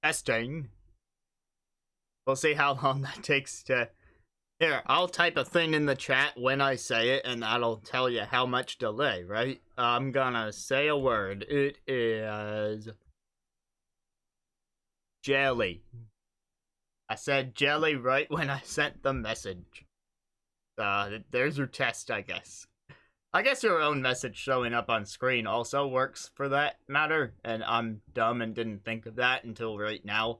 Testing. We'll see how long that takes to... Here, I'll type a thing in the chat when I say it, and that'll tell you how much delay, right? I'm gonna say a word. It is... jelly. I said jelly right when I sent the message. There's your test, I guess. I guess your own message showing up on screen also works for that matter, and I'm dumb and didn't think of that until right now.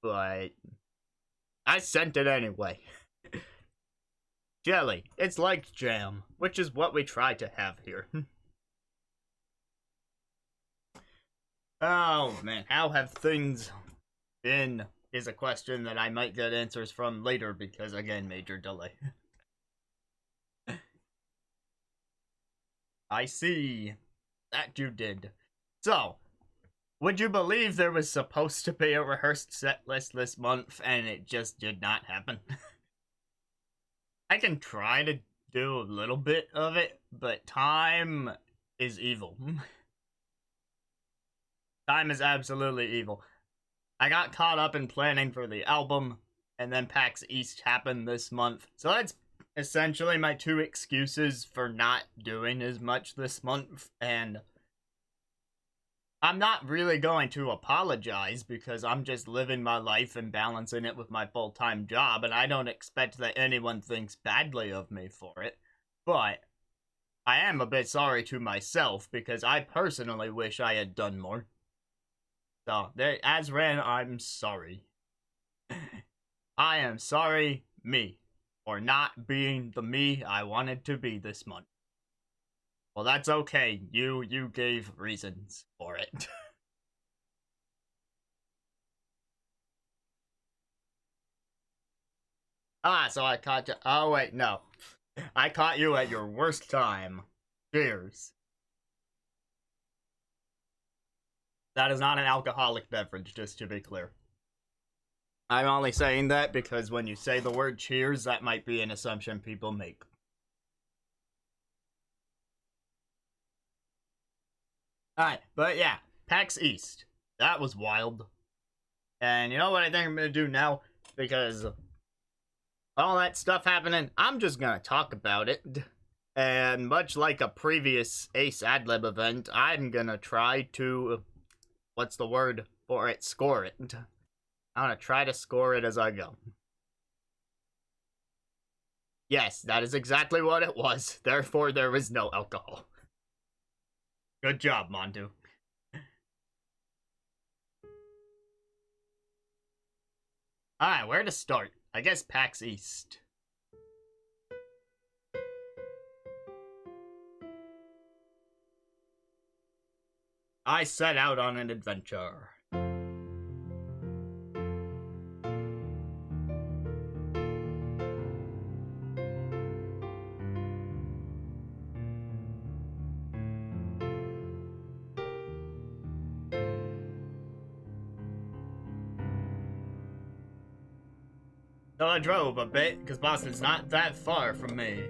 But I sent it anyway. Jelly. It's like jam, which is what we try to have here. Oh man, how have things been is a question that I might get answers from later because, again, major delay. I see that you did. So, would you believe there was supposed to be a rehearsed set list this month and it just did not happen? I can try to do a little bit of it, but time is evil. Time is absolutely evil. I got caught up in planning for the album, and then PAX East happened this month. So that's essentially my two excuses for not doing as much this month, and I'm not really going to apologize because I'm just living my life and balancing it with my full-time job, and I don't expect that anyone thinks badly of me for it. But I am a bit sorry to myself because I personally wish I had done more. So, Azran, I'm sorry. I am sorry, me, for not being the me I wanted to be this month. Well, that's okay. You gave reasons for it. So I caught you. Oh, wait, no. I caught you at your worst time. Cheers. That is not an alcoholic beverage, just to be clear. I'm only saying that because when you say the word cheers, that might be an assumption people make. Alright, but yeah, PAX East. That was wild. And you know what I think I'm gonna do now? Because all that stuff happening, I'm just gonna talk about it. And much like a previous Ace Adlib event, I'm gonna try to, what's the word for it? Score it. I'm gonna try to score it as I go. Yes, that is exactly what it was. Therefore, there was no alcohol. Good job, Montu. Alright, where to start? I guess PAX East. I set out on an adventure. So I drove a bit, because Boston's not that far from me.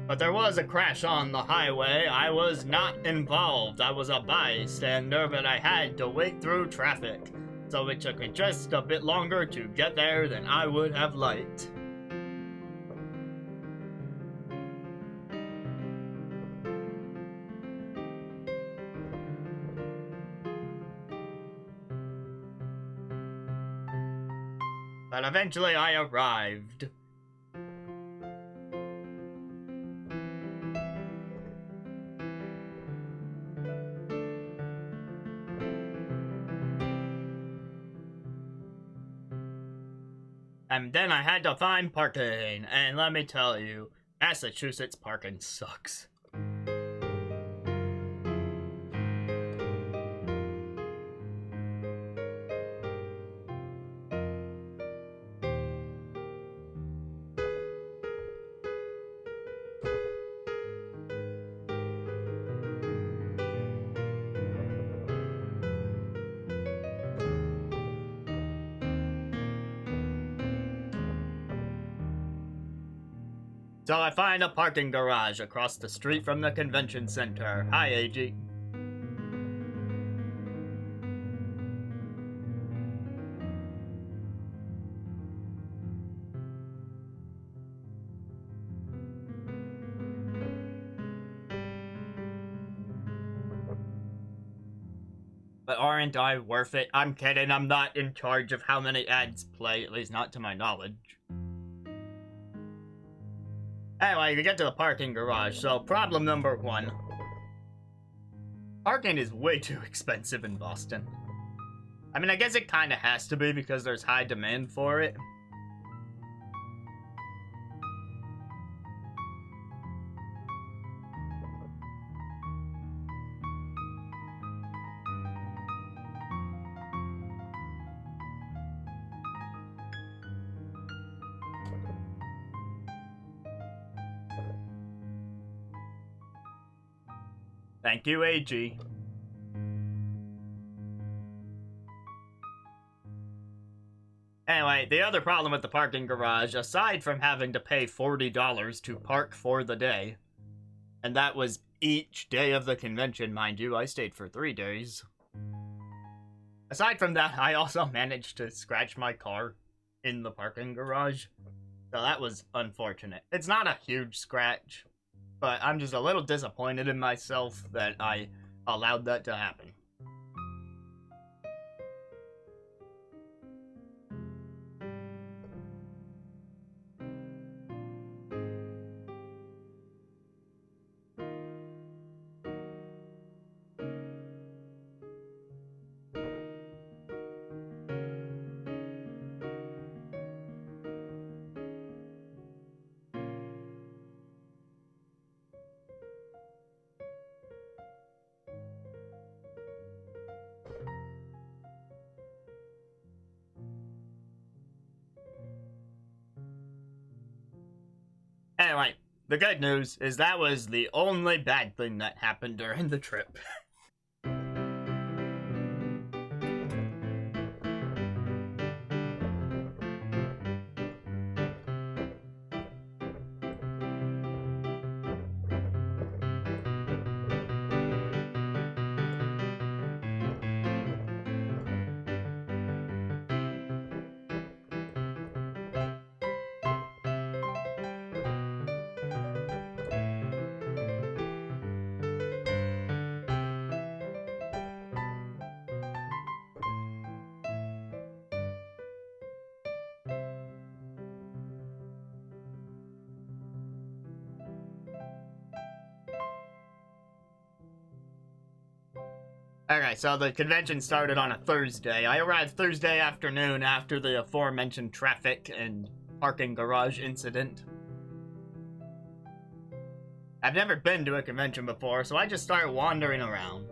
But there was a crash on the highway. I was not involved. I was a bystander, but I had to wait through traffic. So it took me just a bit longer to get there than I would have liked. But eventually I arrived. And then I had to find parking, and let me tell you, Massachusetts parking sucks. So I find a parking garage across the street from the convention center. Hi, AG. But aren't I worth it? I'm kidding, I'm not in charge of how many ads play, at least not to my knowledge. Anyway, we get to the parking garage, so problem number one. Parking is way too expensive in Boston. I mean, I guess it kinda has to be because there's high demand for it. Thank you, AG. Anyway, the other problem with the parking garage, aside from having to pay $40 to park for the day, and that was each day of the convention, mind you, I stayed for 3 days. Aside from that, I also managed to scratch my car in the parking garage, so that was unfortunate. It's not a huge scratch, but I'm just a little disappointed in myself that I allowed that to happen. Anyway, the good news is that was the only bad thing that happened during the trip. Okay, so the convention started on a Thursday. I arrived Thursday afternoon after the aforementioned traffic and parking garage incident. I've never been to a convention before, so I just started wandering around.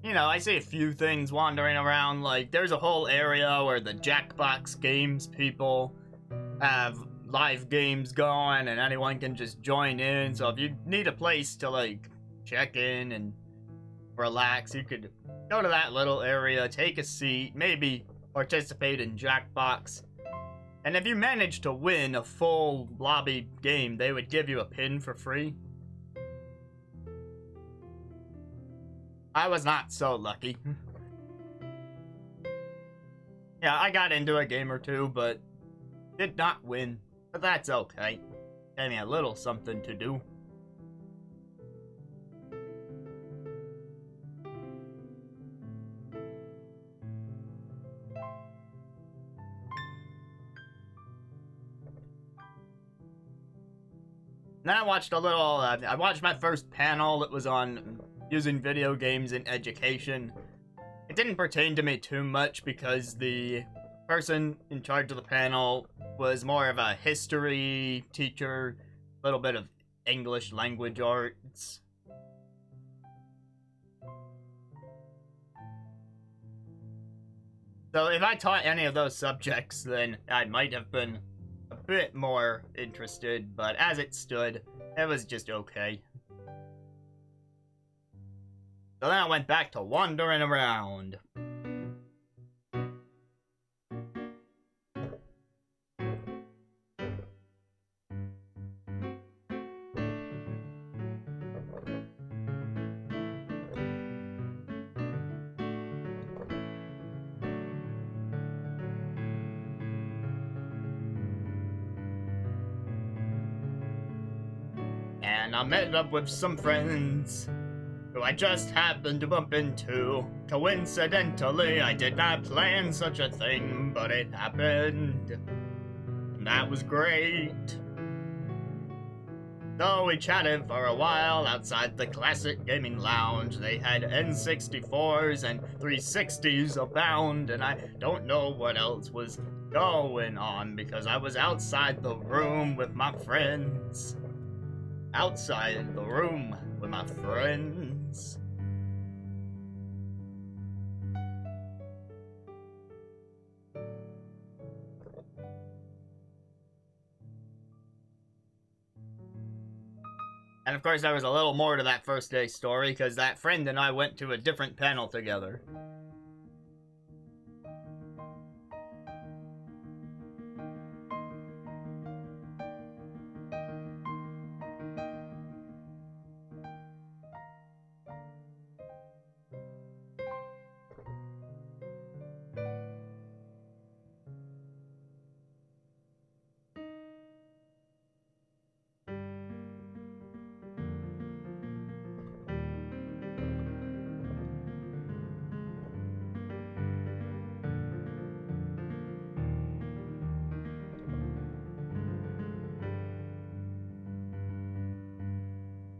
You know, I see a few things wandering around, like there's a whole area where the Jackbox Games people have live games going and anyone can just join in, so if you need a place to like check in and relax, you could go to that little area, take a seat, maybe participate in Jackbox, and if you manage to win a full lobby game, they would give you a pin for free. I was not so lucky. Yeah, I got into a game or two, but did not win. But that's okay. Gave me a little something to do. Then I watched a little, I watched my first panel. It was on using video games in education. It didn't pertain to me too much because the person in charge of the panel was more of a history teacher, a little bit of English language arts. So if I taught any of those subjects, then I might have been a bit more interested, but as it stood, it was just okay. So then I went back to wandering around. And I met up with some friends who I just happened to bump into. Coincidentally, I did not plan such a thing, but it happened. And that was great. So we chatted for a while outside the Classic Gaming Lounge. They had N64s and 360s abound, and I don't know what else was going on because I was outside the room with my friends. Outside the room with my friends. And of course there was a little more to that first day story because that friend and I went to a different panel together.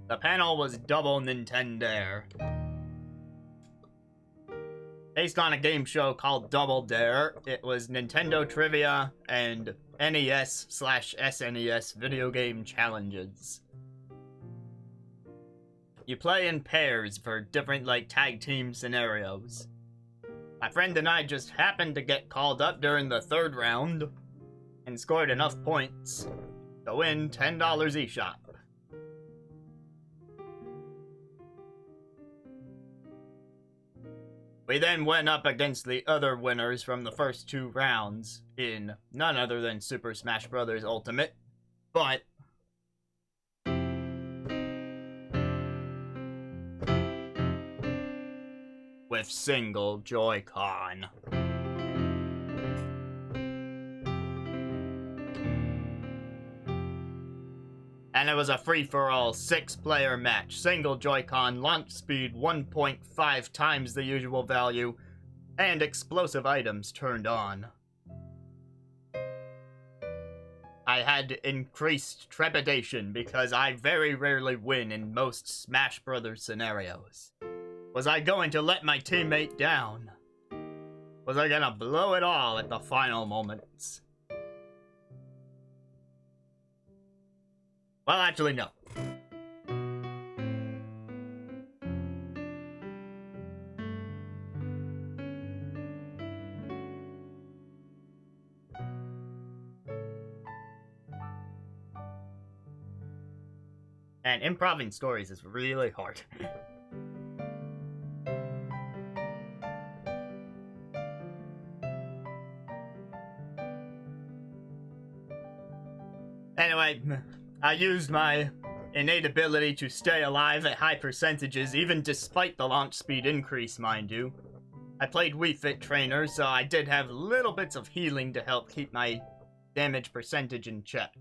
The panel was Double Nintendo. Based on a game show called Double Dare, it was Nintendo trivia and NES/SNES video game challenges. You play in pairs for different, like, tag team scenarios. My friend and I just happened to get called up during the third round and scored enough points to win $10 eShop. We then went up against the other winners from the first two rounds in none other than Super Smash Bros. Ultimate, but with single Joy-Con. And it was a free-for-all 6-player match. Single Joy-Con, launch speed 1.5 times the usual value, and explosive items turned on. I had increased trepidation because I very rarely win in most Smash Brothers scenarios. Was I going to let my teammate down? Was I gonna blow it all at the final moments? Well, actually, no. And improving stories is really hard. Anyway, I used my innate ability to stay alive at high percentages, even despite the launch speed increase, mind you. I played Wii Fit Trainer, so I did have little bits of healing to help keep my damage percentage in check.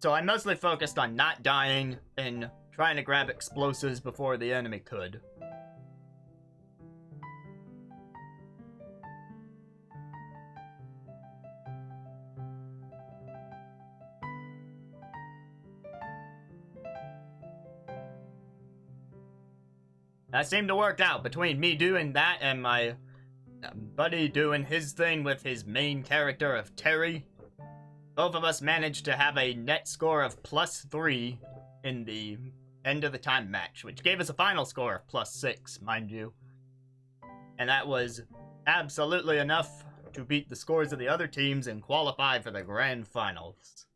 So I mostly focused on not dying and trying to grab explosives before the enemy could. That seemed to work out between me doing that and my buddy doing his thing with his main character of Terry. Both of us managed to have a net score of +3 in the end of the time match, which gave us a final score of +6, mind you. And that was absolutely enough to beat the scores of the other teams and qualify for the grand finals.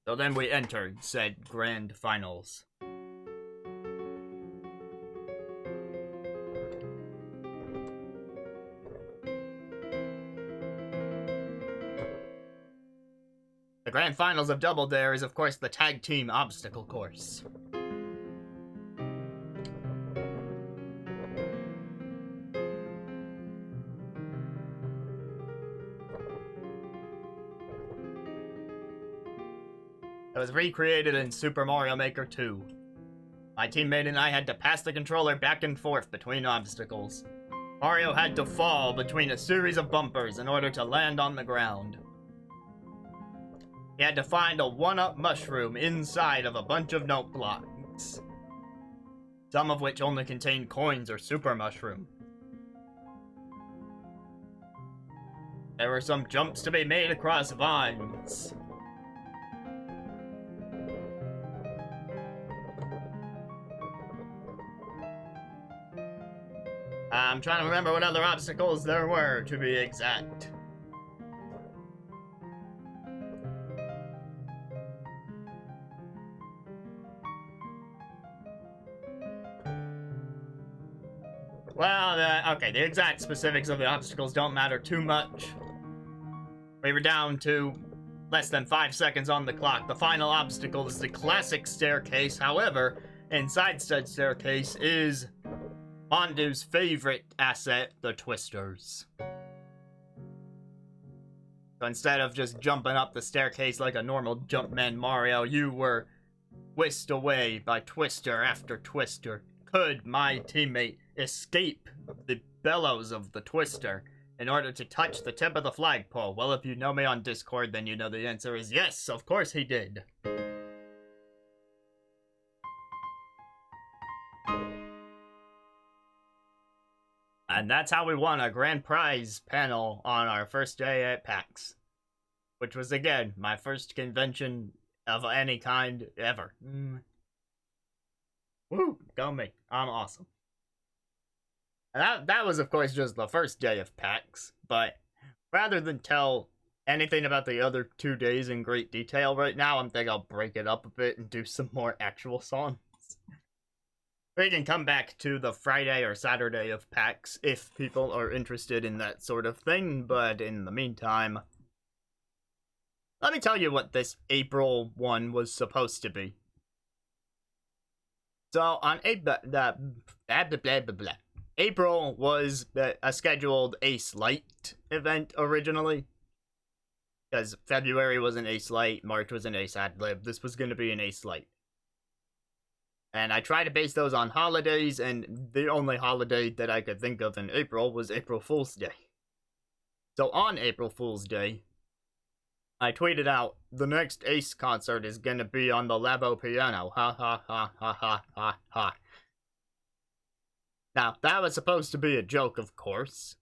So then we entered said grand finals. The grand finals of Double Dare is, of course, the tag team obstacle course. It was recreated in Super Mario Maker 2. My teammate and I had to pass the controller back and forth between obstacles. Mario had to fall between a series of bumpers in order to land on the ground. He had to find a one-up mushroom inside of a bunch of note blocks, some of which only contained coins or super mushroom. There were some jumps to be made across vines. I'm trying to remember what other obstacles there were, to be exact. Well, okay, the exact specifics of the obstacles don't matter too much. We were down to less than 5 seconds on the clock. The final obstacle is the classic staircase. However, inside said staircase is Mondu's favorite asset, the twisters. So instead of just jumping up the staircase like a normal Jumpman Mario, you were whisked away by twister after twister. Could my teammate escape the bellows of the twister in order to touch the tip of the flagpole? Well, if you know me on Discord, then you know the answer is yes, of course he did. And that's how we won a grand prize panel on our first day at PAX. Which was, again, my first convention of any kind ever. Woo, go me. I'm awesome. And that was, of course, just the first day of PAX. But rather than tell anything about the other 2 days in great detail right now, I'm thinking I'll break it up a bit and do some more actual songs. We can come back to the Friday or Saturday of PAX if people are interested in that sort of thing, but in the meantime, let me tell you what this April one was supposed to be. So on April was a scheduled Ace Light event originally, because February was an Ace Light, March was an Ace Ad-Lib. This was going to be an Ace Light. And I tried to base those on holidays, and the only holiday that I could think of in April was April Fool's Day. So on April Fool's Day, I tweeted out, the next Ace concert is gonna be on the Labo piano. Ha ha ha ha ha ha ha. Now, that was supposed to be a joke, of course.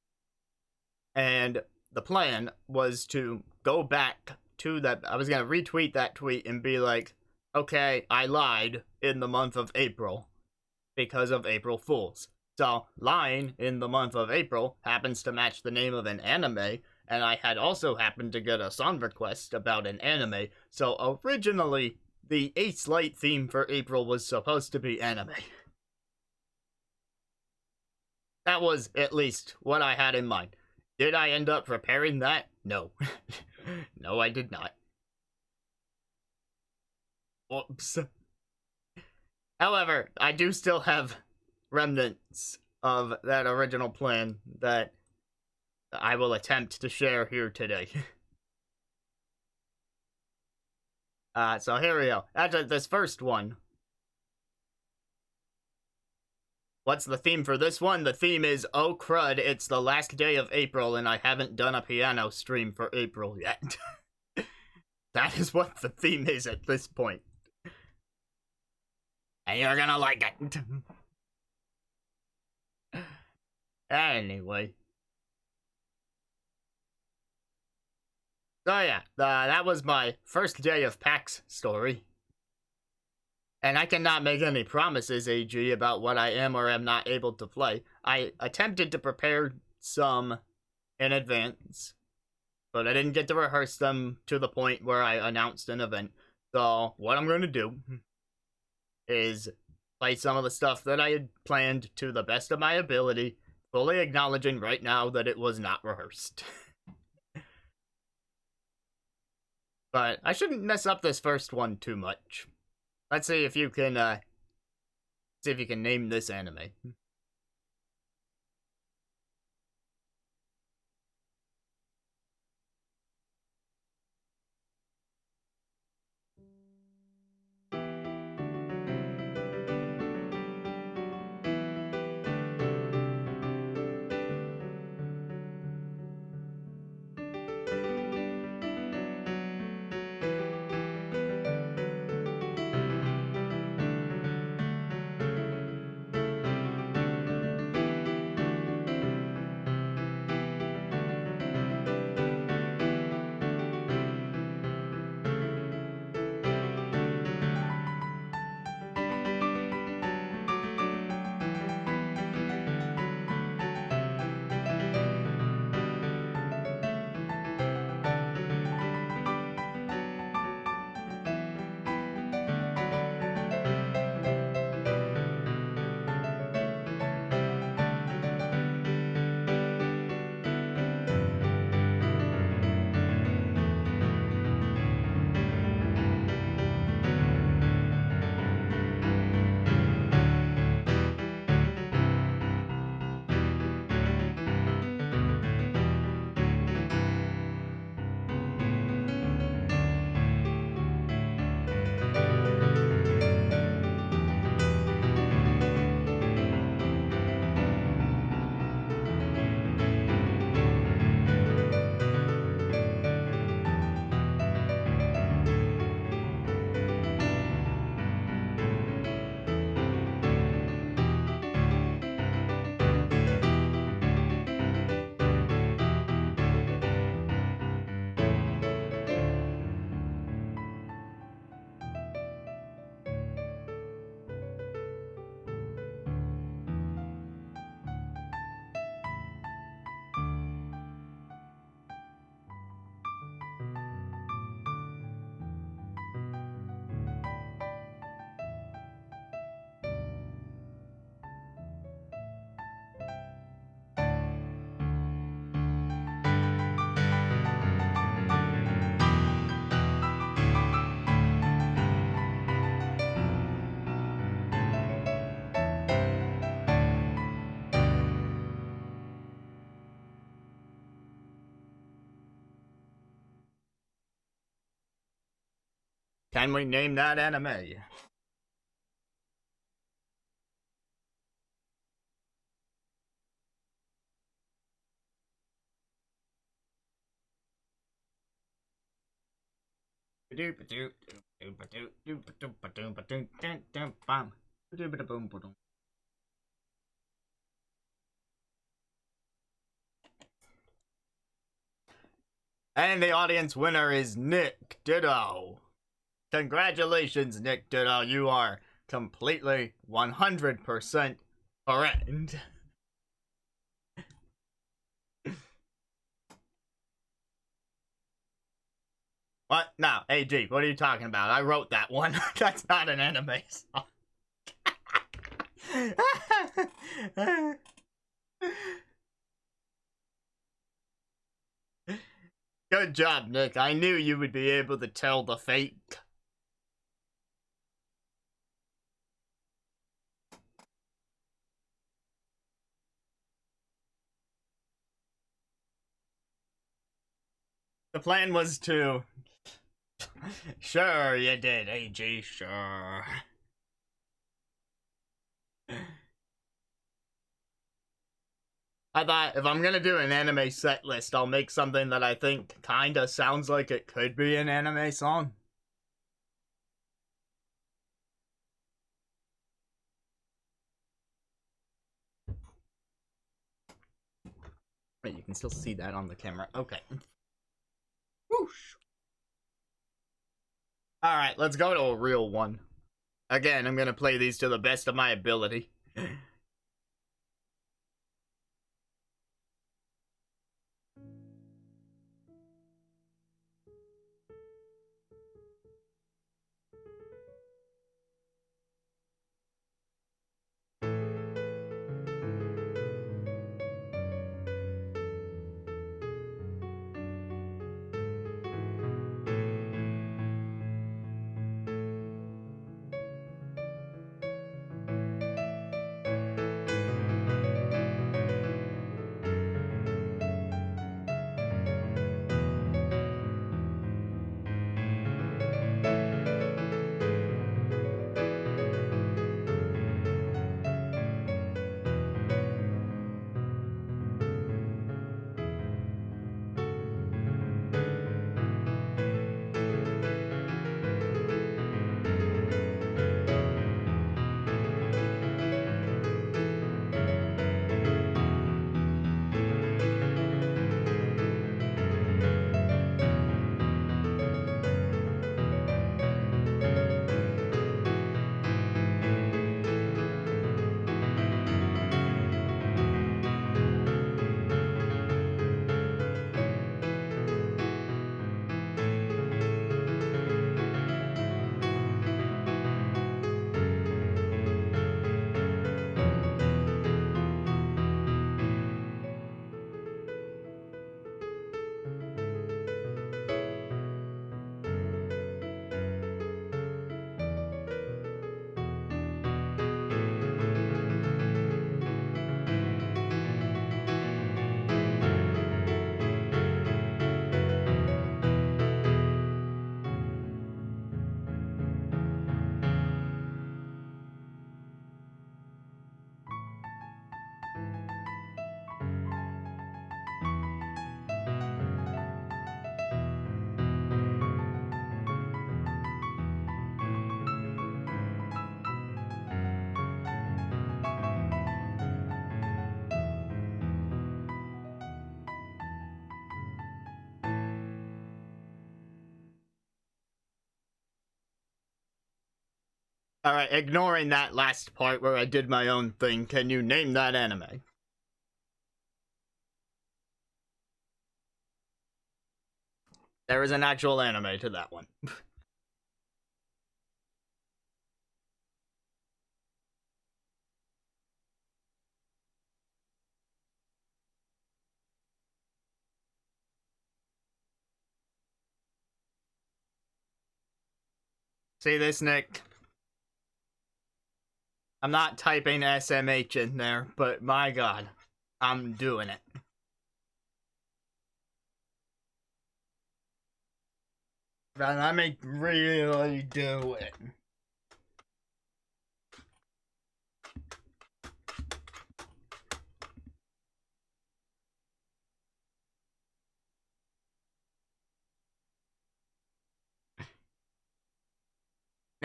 And the plan was to go back to that. I was gonna retweet that tweet and be like, okay, I lied in the month of April because of April Fools. So, lying in the month of April happens to match the name of an anime, and I had also happened to get a song request about an anime, so originally, the Ace Light theme for April was supposed to be anime. That was, at least, what I had in mind. Did I end up preparing that? No. No, I did not. Whoops. However, I do still have remnants of that original plan that I will attempt to share here today. So here we go. After this first one. What's the theme for this one? The theme is, oh crud, it's the last day of April and I haven't done a piano stream for April yet. That is what the theme is at this point. And you're gonna like it. Anyway. So yeah, that was my first day of PAX story. And I cannot make any promises, AG, about what I am or am not able to play. I attempted to prepare some in advance, but I didn't get to rehearse them to the point where I announced an event. So what I'm going to do is play some of the stuff that I had planned to the best of my ability, fully acknowledging right now that it was not rehearsed. But I shouldn't mess up this first one too much. Let's see if you can name this anime. Can we name that anime? And the audience winner is Nick Ditto. Congratulations, Nick Ditto. You are completely 100% correct. What? No, AG, what are you talking about? I wrote that one. That's not an anime song. Good job, Nick. I knew you would be able to tell the fake. The plan was to... Sure you did, AG, sure. I thought, if I'm gonna do an anime set list, I'll make something that I think kinda sounds like it could be an anime song. Wait, you can still see that on the camera. Okay. Whoosh. Alright, let's go to a real one. Again, I'm gonna play these to the best of my ability. Alright, ignoring that last part where I did my own thing, can you name that anime? There is an actual anime to that one. See this, Nick? I'm not typing SMH in there, but my god, I'm doing it. Let me really do it.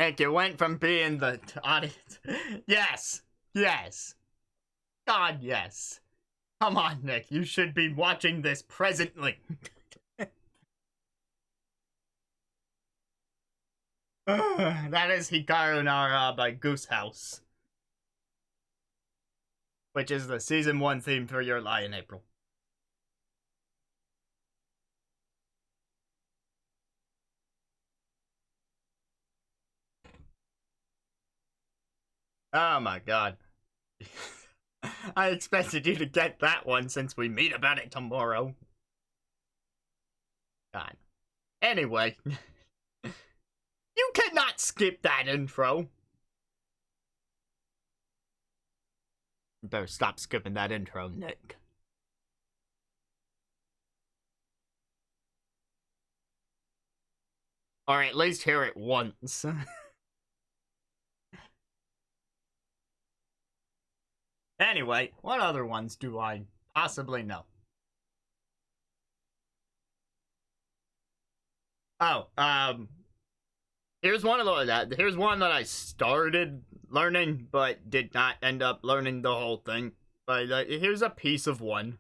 Nick, you went from being the audience. Yes. Yes. God, yes. Come on, Nick. You should be watching this presently. That is Hikaru Nara by Goose House, which is the season 1 theme for Your Lie in April. Oh my god. I expected you to get that one since we meet about it tomorrow. God. Anyway. You cannot skip that intro. You better stop skipping that intro, Nick. Or at least hear it once. Anyway, what other ones do I possibly know? Oh, here's one that I started learning, but did not end up learning the whole thing. But here's a piece of one.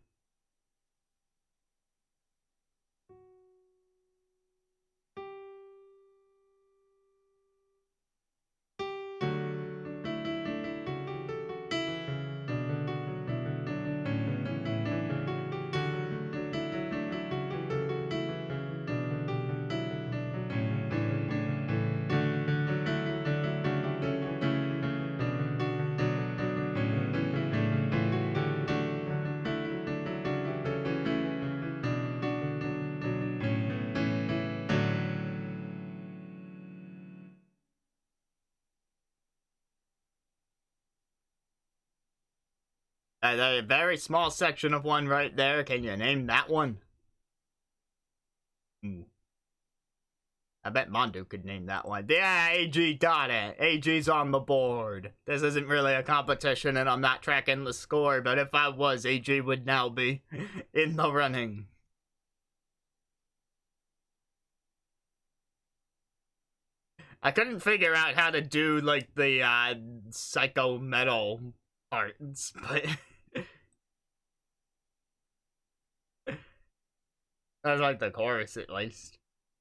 A very small section of one right there. Can you name that one? I bet Mondo could name that one. Yeah, AG got it. AG's on the board. This isn't really a competition and I'm not tracking the score, but if I was, AG would now be in the running. I couldn't figure out how to do, like, the, psycho metal parts, but... That's like the chorus, at least.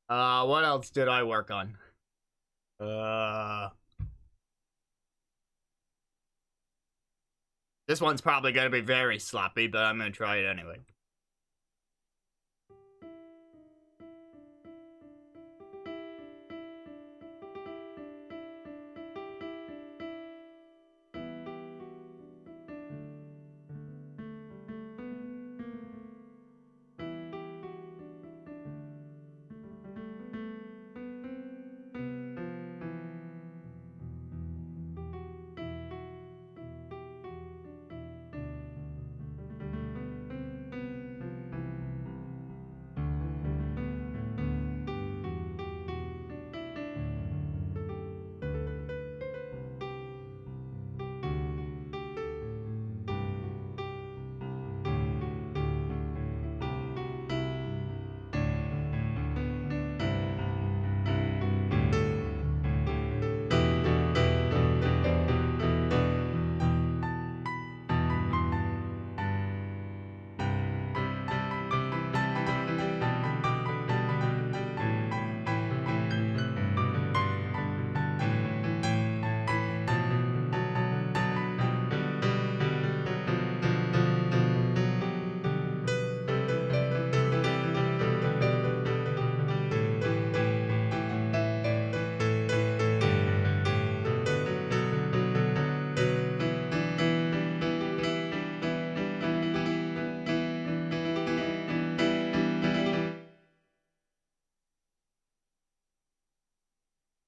What else did I work on? This one's probably gonna be very sloppy, but I'm gonna try it anyway.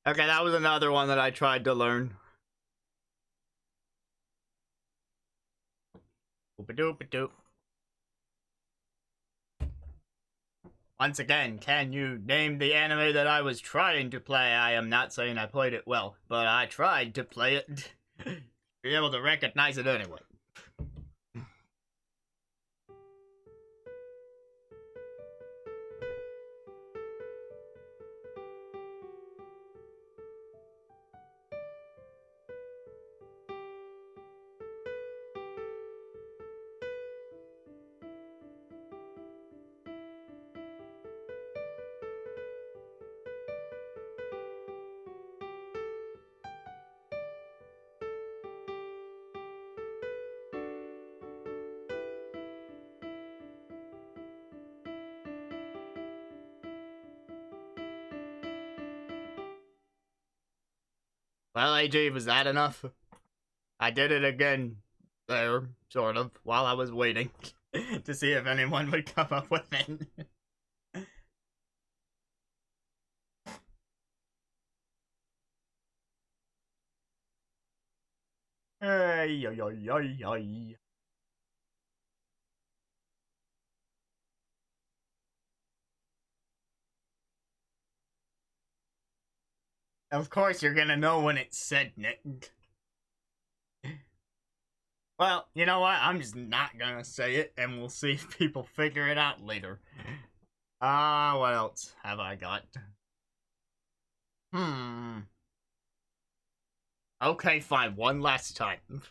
Okay, that was another one that I tried to learn. Oop-a-doop-a-doop. Once again, can you name the anime that I was trying to play? I am not saying I played it well, but I tried to play it. Be able to recognize it anyway. Well, AJ, was that enough? I did it again there, sort of, while I was waiting to see if anyone would come up with it. Ay, ay, ay, ay, ay. Of course you're gonna know when it's said, Nick. Well, you know what? I'm just not gonna say it, and we'll see if people figure it out later. What else have I got? Okay, fine. One last time.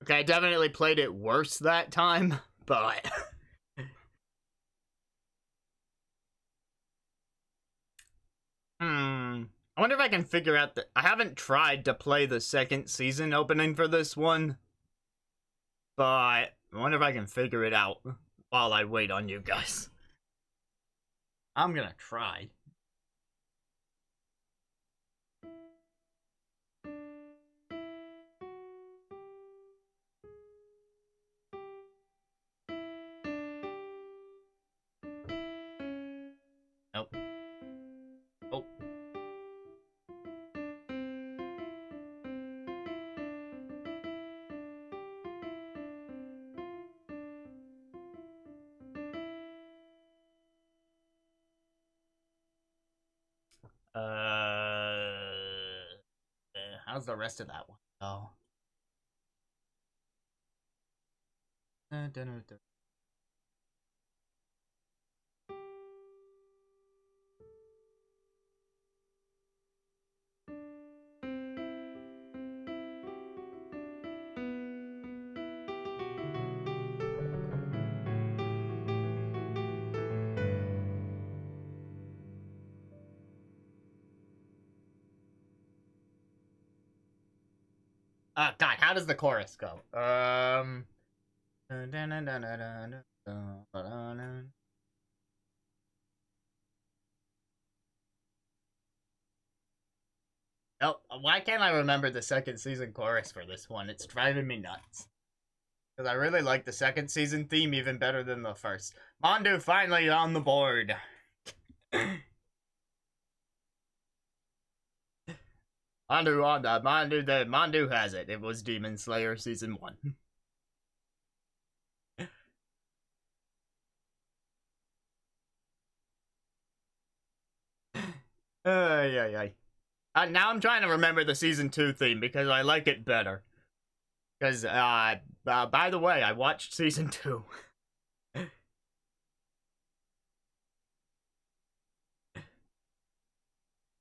Okay, I definitely played it worse that time, but... I wonder if I can figure out the... I haven't tried to play the second season opening for this one, but I wonder if I can figure it out while I wait on you guys. I'm gonna try. Nope. Oh. How's the rest of that one? Oh. God, how does the chorus go? Oh, why can't I remember the second season chorus for this one? It's driving me nuts. Because I really like the second season theme even better than the first. Mondu finally on the board. Mondu has it. It was Demon Slayer season 1. Yeah. Now I'm trying to remember the season 2 theme because I like it better. Because, by the way, I watched season 2.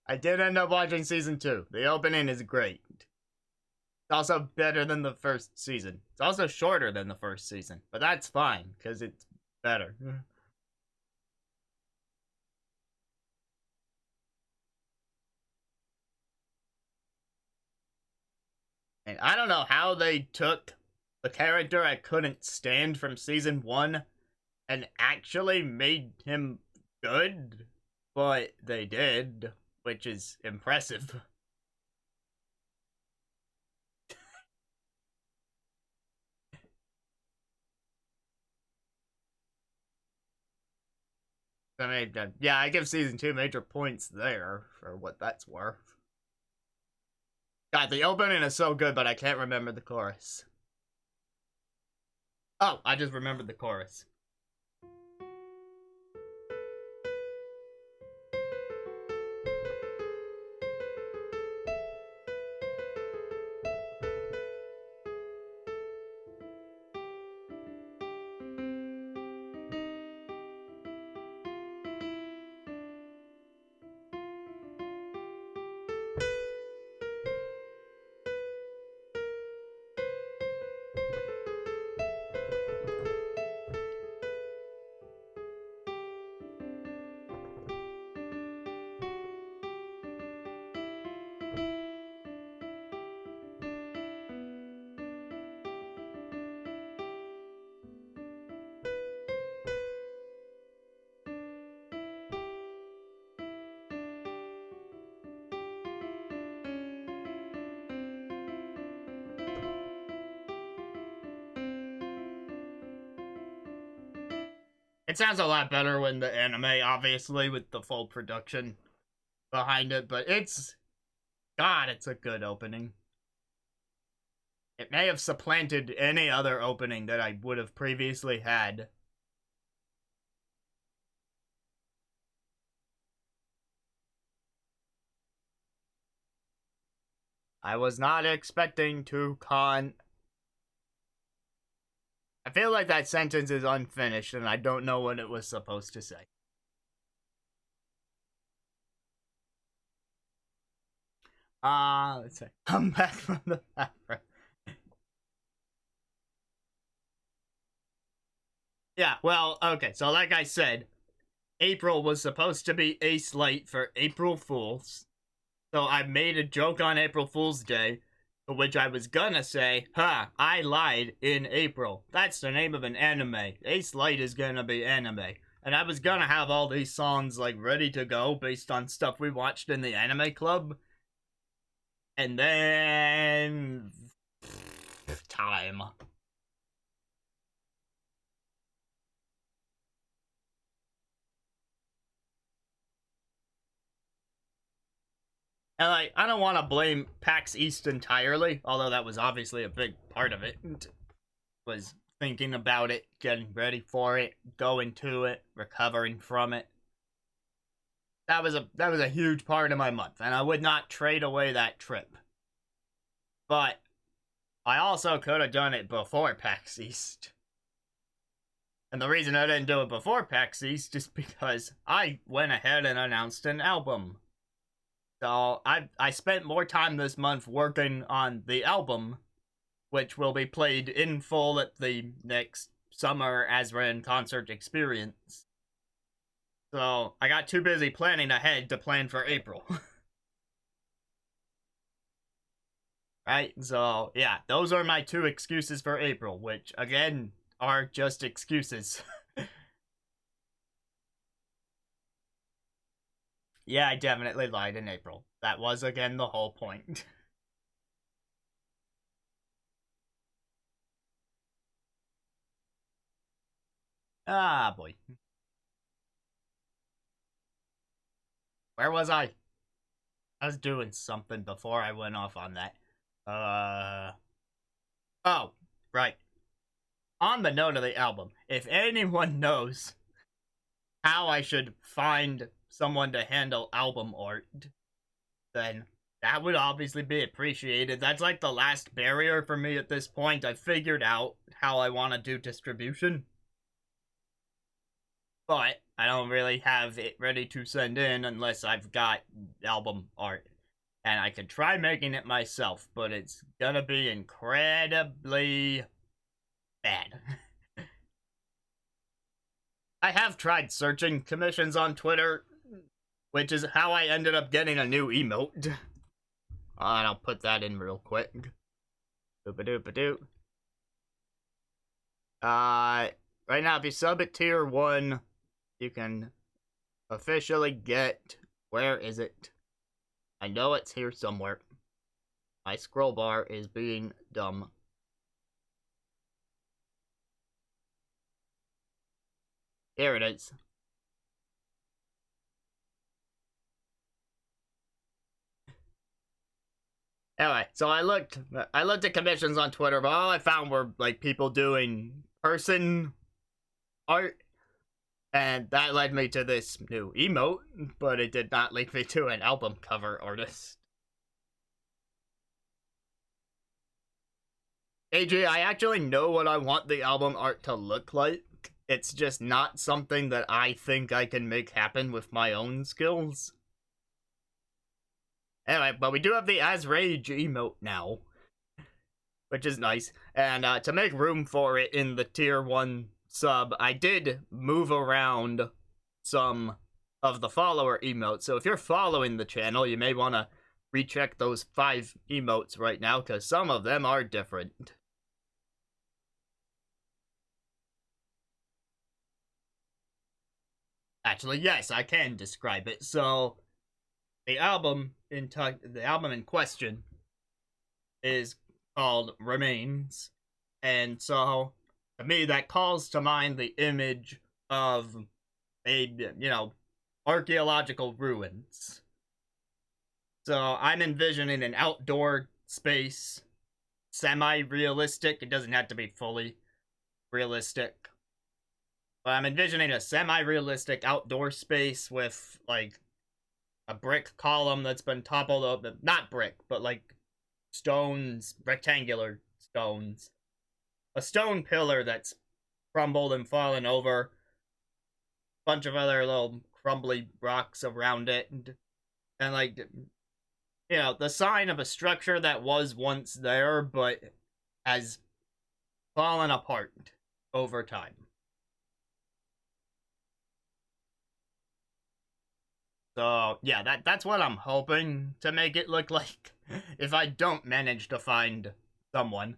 I did end up watching season 2. The opening is great. It's also better than the first season. It's also shorter than the first season. But that's fine, because it's better. And I don't know how they took the character I couldn't stand from season 1 and actually made him good, but they did, which is impressive. I mean, yeah, I give season 2 major points there for what that's worth. God, the opening is so good, but I can't remember the chorus. Oh, I just remembered the chorus. It sounds a lot better when the anime, obviously, with the full production behind it, but it's... God, it's a good opening. It may have supplanted any other opening that I would have previously had. I was not expecting to I feel like that sentence is unfinished, and I don't know what it was supposed to say. Let's see. Come back from the bathroom. Yeah, well, okay, so like I said, April was supposed to be Ace Light for April Fools. So I made a joke on April Fool's Day, for which I was gonna say, I lied in April. That's the name of an anime. Ace Light is gonna be anime. And I was gonna have all these songs, like, ready to go based on stuff we watched in the anime club. And then... time. And, like, I don't want to blame PAX East entirely, although that was obviously a big part of it. Was thinking about it, getting ready for it, going to it, recovering from it. That was a huge part of my month, and I would not trade away that trip. But I also could have done it before PAX East. And the reason I didn't do it before PAX East is because I went ahead and announced an album. So I spent more time this month working on the album, which will be played in full at the next summer Azran concert experience. So I got too busy planning ahead to plan for April. Right? So yeah, those are my 2 excuses for April, which again are just excuses. Yeah, I definitely lied in April. That was again the whole point. Ah, boy. Where was I? I was doing something before I went off on that. Oh, right. On the note of the album, if anyone knows how I should find someone to handle album art, then that would obviously be appreciated. That's like the last barrier for me at this point. I figured out how I want to do distribution, but I don't really have it ready to send in unless I've got album art. And I could try making it myself, but it's gonna be incredibly bad. I have tried searching commissions on Twitter, which is how I ended up getting a new emote. And I'll put that in real quick. Doop-a-doop-a-doop. Right now, if you sub at tier 1, you can officially get... Where is it? I know it's here somewhere. My scroll bar is being dumb. Here it is. Anyway, so I looked at commissions on Twitter, but all I found were like people doing person art, and that led me to this new emote, but it did not lead me to an album cover artist. AJ, I actually know what I want the album art to look like. It's just not something that I think I can make happen with my own skills. Anyway, but we do have the As Rage emote now, which is nice. And to make room for it in the tier 1 sub, I did move around some of the follower emotes. So if you're following the channel, you may want to recheck those 5 emotes right now, because some of them are different. Actually, yes, I can describe it. So the album in question is called Remains, and so to me that calls to mind the image of archaeological ruins. So I'm envisioning an outdoor space, semi-realistic. It doesn't have to be fully realistic, but I'm envisioning a semi-realistic outdoor space with like a brick column that's been toppled up, not brick, but like stones, rectangular stones. A stone pillar that's crumbled and fallen over. A bunch of other little crumbly rocks around it. And like, the sign of a structure that was once there, but has fallen apart over time. So, yeah, that's what I'm hoping to make it look like. If I don't manage to find someone,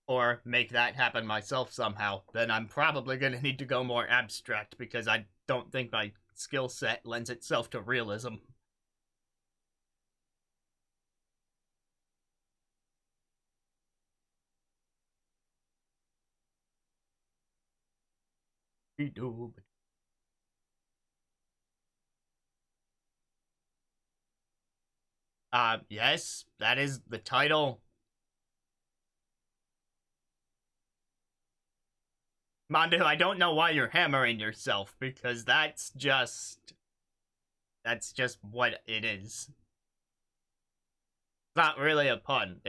or make that happen myself somehow, then I'm probably going to need to go more abstract, because I don't think my skill set lends itself to realism. Yes, that is the title. Mandu, I don't know why you're hammering yourself, because that's just what it is. It's not really a pun.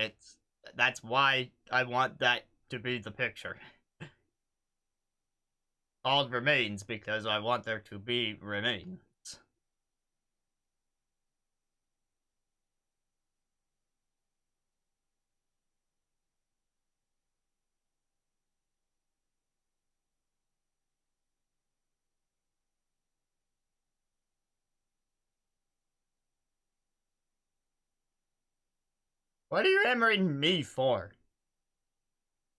That's why I want that to be the picture. Called Remains because I want there to be remains. What are you hammering me for?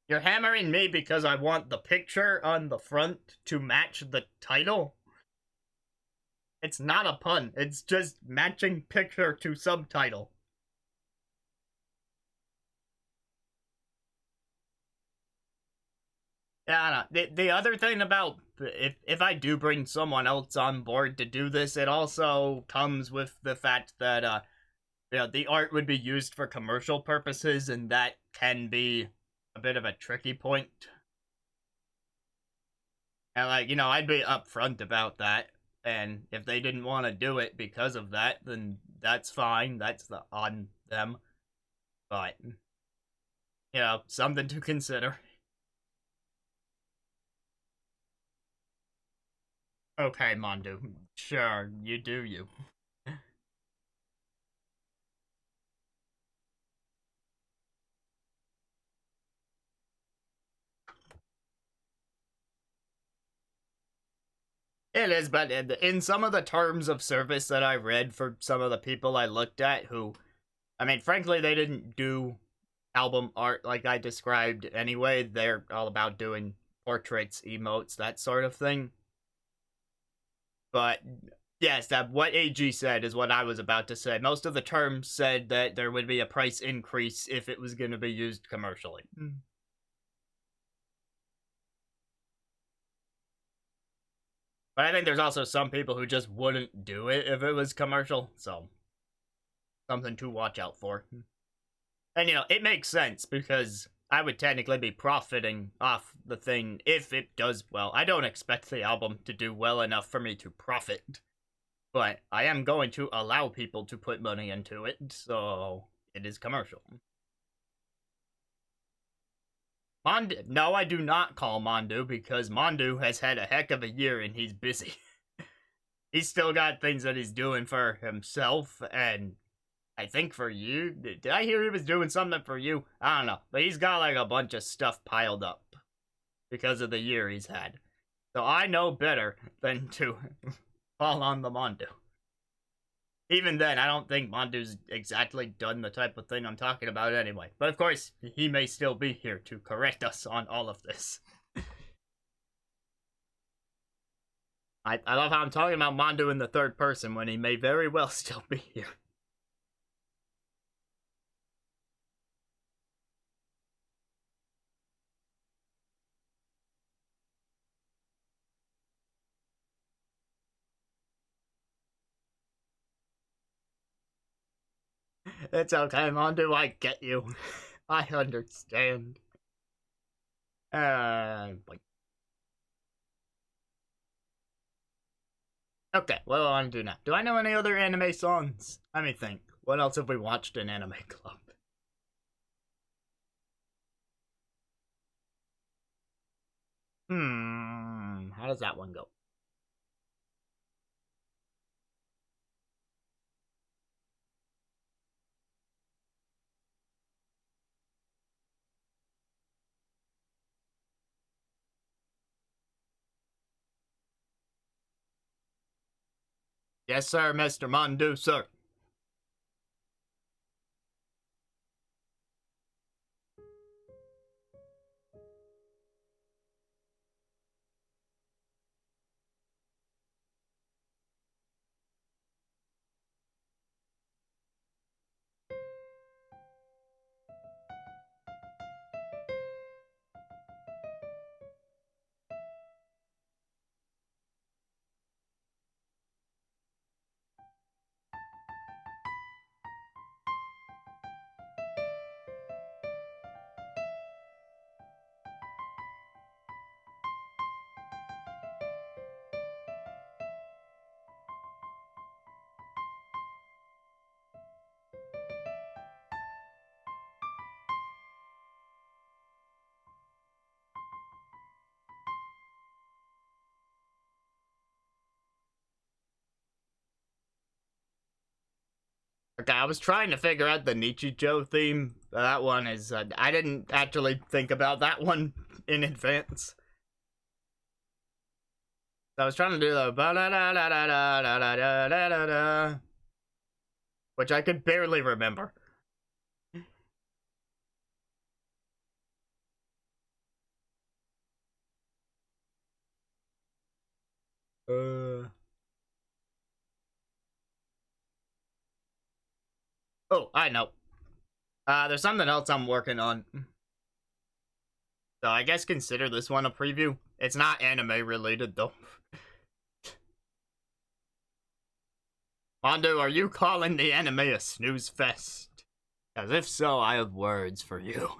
You're hammering me because I want the picture on the front to match the title? It's not a pun. It's just matching picture to subtitle. Yeah, the other thing about if I do bring someone else on board to do this, it also comes with the fact that the art would be used for commercial purposes, and that can be a bit of a tricky point. And I'd be upfront about that. And if they didn't want to do it because of that, then that's fine. That's on them. But something to consider. Okay, Mandu. Sure, you do you. It is, but in some of the terms of service that I read for some of the people I looked at, who, I mean, frankly, they didn't do album art like I described anyway. They're all about doing portraits, emotes, that sort of thing. But yes, that what AG said is what I was about to say. Most of the terms said that there would be a price increase if it was going to be used commercially. But I think there's also some people who just wouldn't do it if it was commercial, so something to watch out for. And, it makes sense because I would technically be profiting off the thing if it does well. I don't expect the album to do well enough for me to profit, but I am going to allow people to put money into it, so it is commercial. No, I do not call Mondu because Mondu has had a heck of a year and he's busy. He's still got things that he's doing for himself and I think for you. Did I hear he was doing something for you? I don't know. But he's got like a bunch of stuff piled up because of the year he's had. So I know better than to fall on the Mondu. Even then, I don't think Mondu's exactly done the type of thing I'm talking about anyway. But of course, he may still be here to correct us on all of this. I love how I'm talking about Mondu in the third person when he may very well still be here. It's okay, Mondu, I get you. I understand. Okay, what do I want to do now? Do I know any other anime songs? Let me think. What else have we watched in Anime Club? How does that one go? Yes, sir, Mr. Mondu, sir. Okay, I was trying to figure out the Nichijou theme. That one is, I didn't actually think about that one in advance. I was trying to do the ba-da-da-da-da-da-da-da-da-da, which I could barely remember. Oh, I know. There's something else I'm working on. So I guess consider this one a preview. It's not anime related though. Mondu, are you calling the anime a snooze fest? As if so, I have words for you.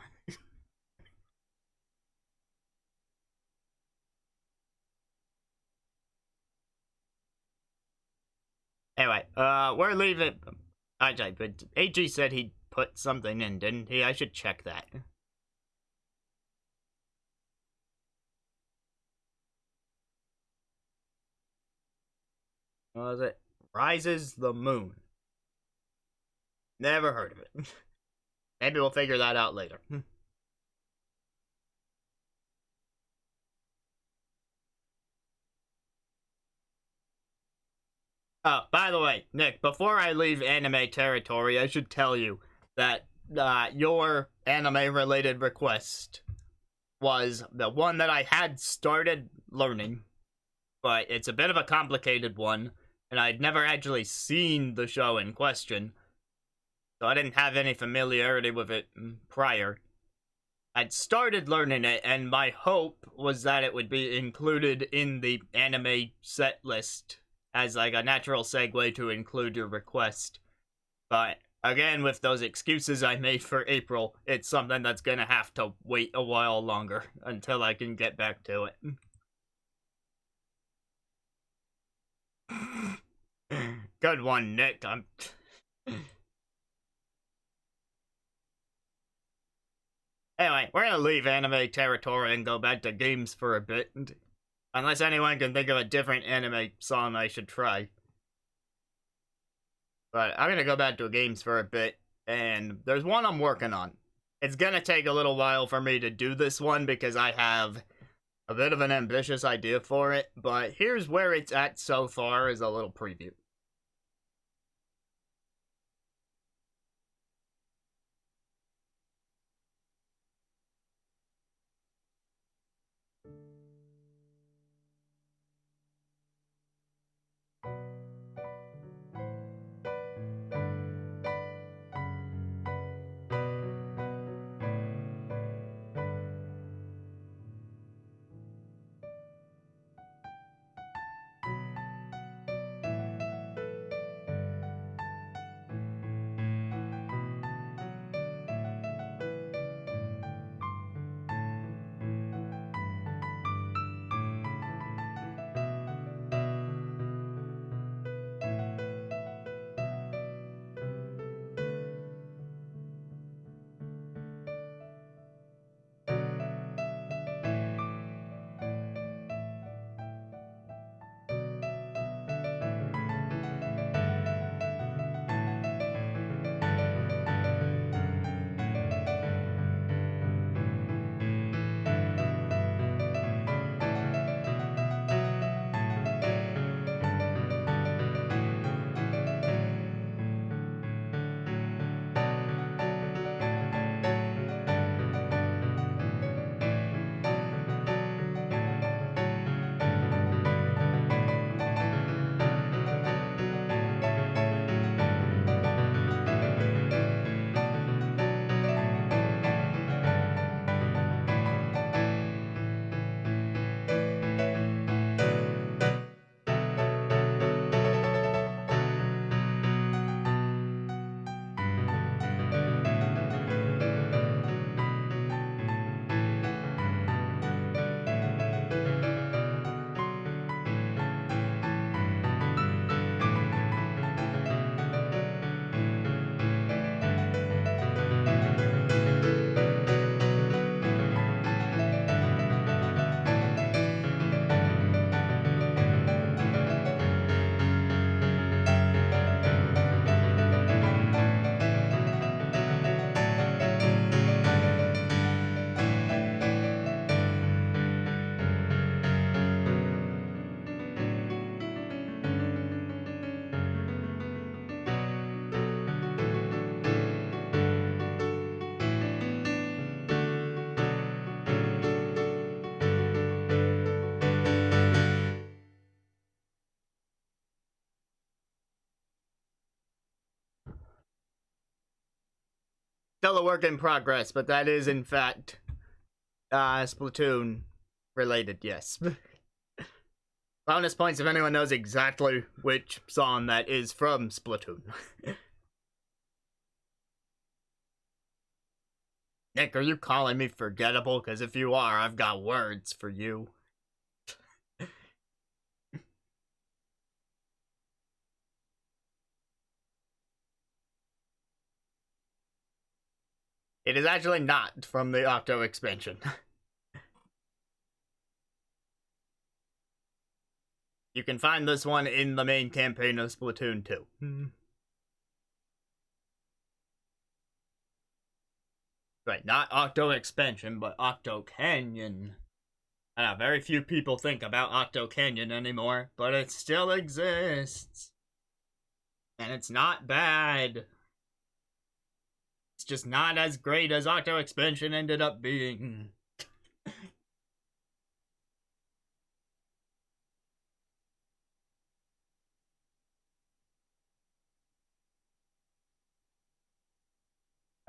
Anyway, we're leaving. But AG said he'd put something in, didn't he? I should check that. What was it? Rises the Moon. Never heard of it. Maybe we'll figure that out later. Oh, by the way, Nick, before I leave anime territory, I should tell you that your anime-related request was the one that I had started learning, but it's a bit of a complicated one, and I'd never actually seen the show in question, so I didn't have any familiarity with it prior. I'd started learning it, and my hope was that it would be included in the anime set list as like a natural segue to include your request. But Again, with those excuses I made for April, it's something that's gonna have to wait a while longer until I can get back to it. Good one, Nick. Anyway, we're gonna leave anime territory and go back to games for a bit. Unless anyone can think of a different anime song I should try. But I'm gonna go back to games for a bit, and there's one I'm working on. It's gonna take a little while for me to do this one because I have a bit of an ambitious idea for it, but here's where it's at so far as a little preview. Still a work in progress, but that is in fact Splatoon related, yes. Bonus points if anyone knows exactly which song that is from Splatoon. Nick, are you calling me forgettable? Because if you are, I've got words for you. It is actually not from the Octo expansion. You can find this one in the main campaign of Splatoon 2. Right, not Octo expansion, but Octo Canyon. I know, very few people think about Octo Canyon anymore, but it still exists. And it's not bad. It's just not as great as Octo expansion ended up being.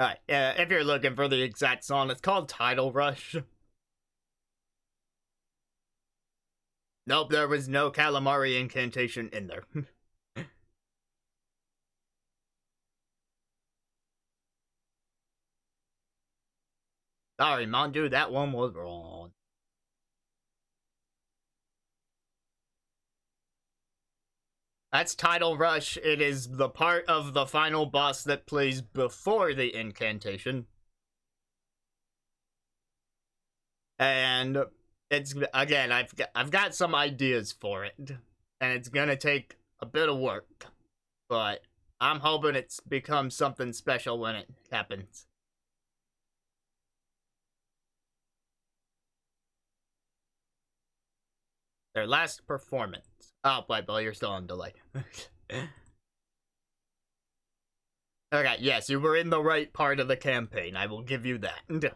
Alright, if you're looking for the exact song, it's called Tidal Rush. Nope, there was no Calamari incantation in there. Sorry, Manju, that one was wrong. That's Tidal Rush. It is the part of the final boss that plays before the incantation. And it's, again, I've got some ideas for it. And it's gonna take a bit of work. But I'm hoping it's becomes something special when it happens. Their last performance. Oh, wait, well, you're still on delay. Okay, yes, you were in the right part of the campaign. I will give you that.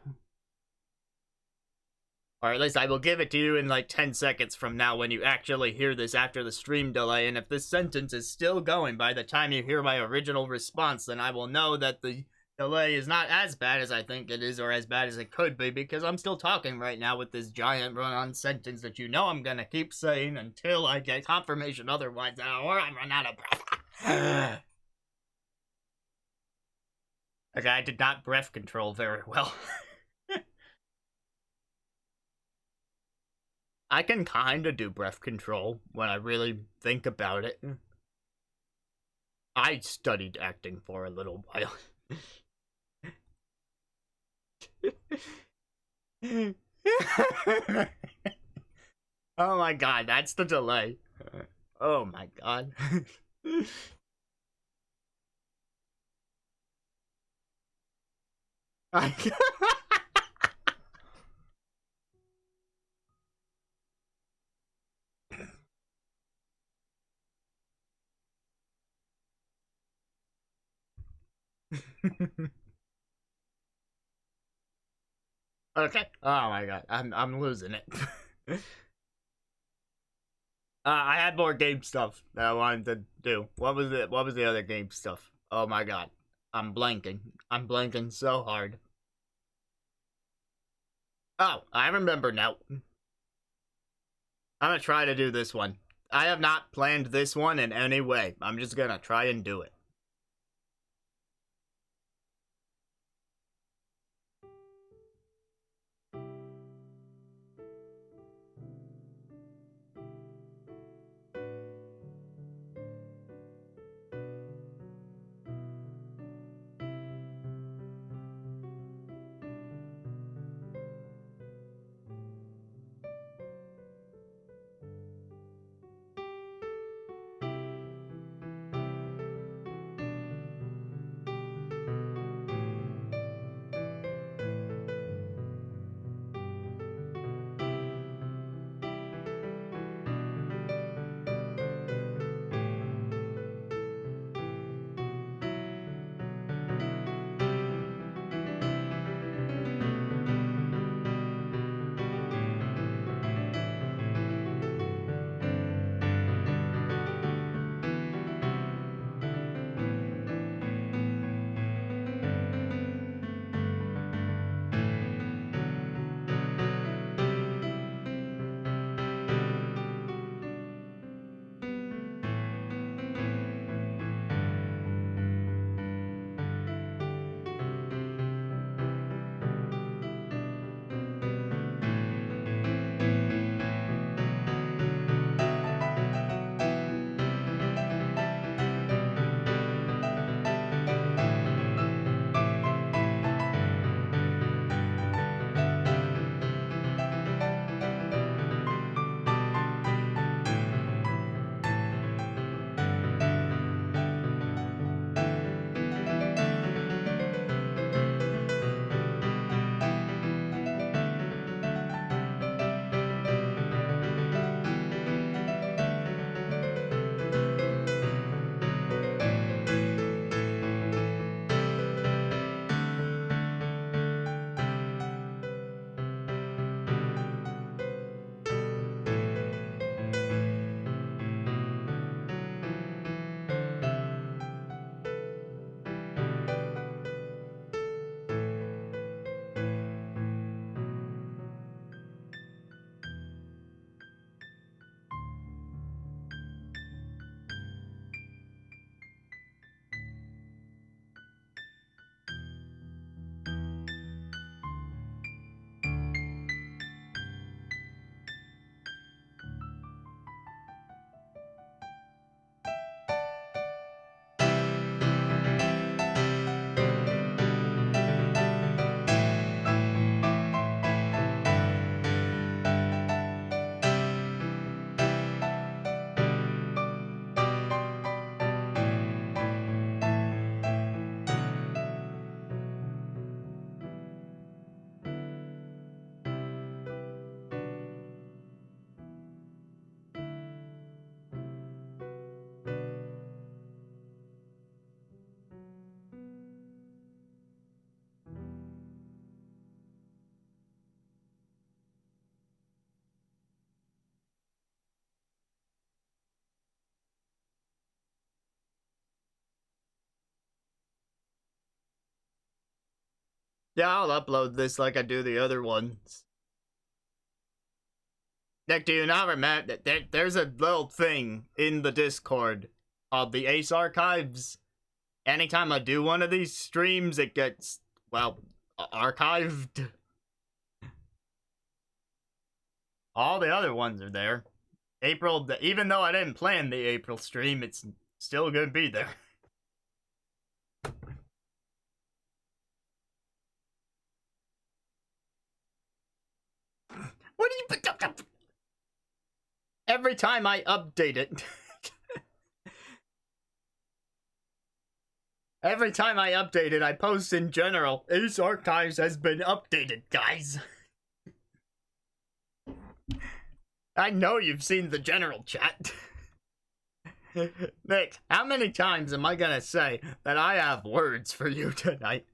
Or at least I will give it to you in like 10 seconds from now when you actually hear this after the stream delay. And if this sentence is still going by the time you hear my original response, then I will know that the delay is not as bad as I think it is or as bad as it could be, because I'm still talking right now with this giant run-on sentence that you know I'm gonna keep saying until I get confirmation otherwise, or I run out of breath. Okay, I did not breath control very well. I can kinda do breath control when I really think about it. I studied acting for a little while. Oh my god, that's the delay. Oh my god. Okay. Oh my god, I'm losing it. I had more game stuff that I wanted to do. What was it? What was the other game stuff? Oh my god, I'm blanking. I'm blanking so hard. Oh, I remember now. I'm gonna try to do this one. I have not planned this one in any way. I'm just gonna try and do it. Yeah, I'll upload this like I do the other ones. Nick, do you not remember that there's a little thing in the Discord called the Ace Archives? Anytime I do one of these streams, it gets, well, archived. All the other ones are there. April, even though I didn't plan the April stream, it's still gonna be there. What do you pick up? Every time I update it. Every time I update it, I post in general, Ace Archives has been updated, guys. I know you've seen the general chat. Nick, how many times am I gonna say that I have words for you tonight?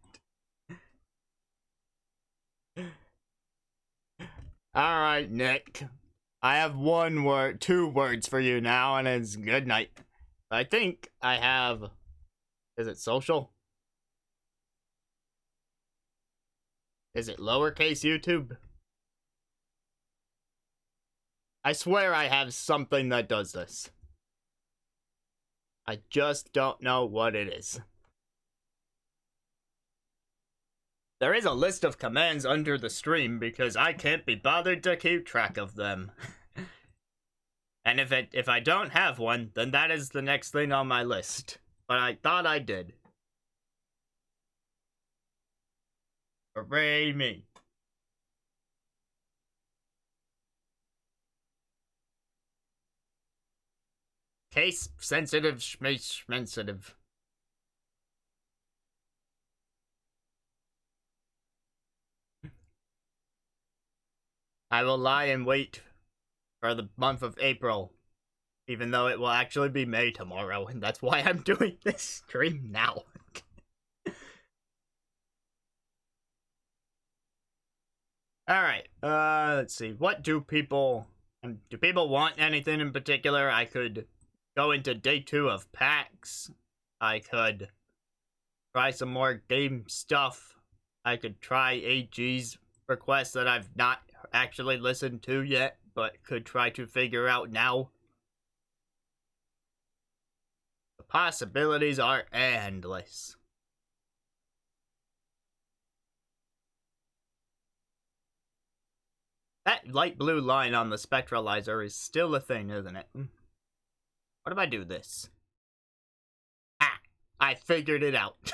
Alright, Nick. I have two words for you now, and it's good night. I think I have... Is it social? Is it lowercase YouTube? I swear I have something that does this. I just don't know what it is. There is a list of commands under the stream because I can't be bothered to keep track of them. And if I don't have one, then that is the next thing on my list. But I thought I did. Hooray me. Case sensitive, sensitive. I will lie and wait for the month of April, even though it will actually be May tomorrow, and that's why I'm doing this stream now. Alright, let's see. What do people want anything in particular? I could go into day 2 of PAX. I could try some more game stuff. I could try AG's requests that I've not actually listened to yet, but could try to figure out now. The possibilities are endless. That light blue line on the spectralizer is still a thing, isn't it? What if I do this? Ah! I figured it out.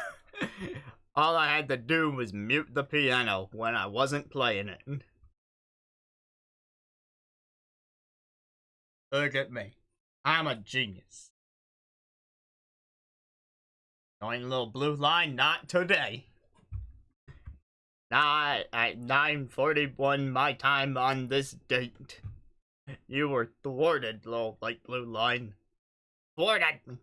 All I had to do was mute the piano when I wasn't playing it. Look at me. I'm a genius. Annoying little blue line, not today. Not at 9:41 my time on this date. You were thwarted, little light blue line. Thwarted!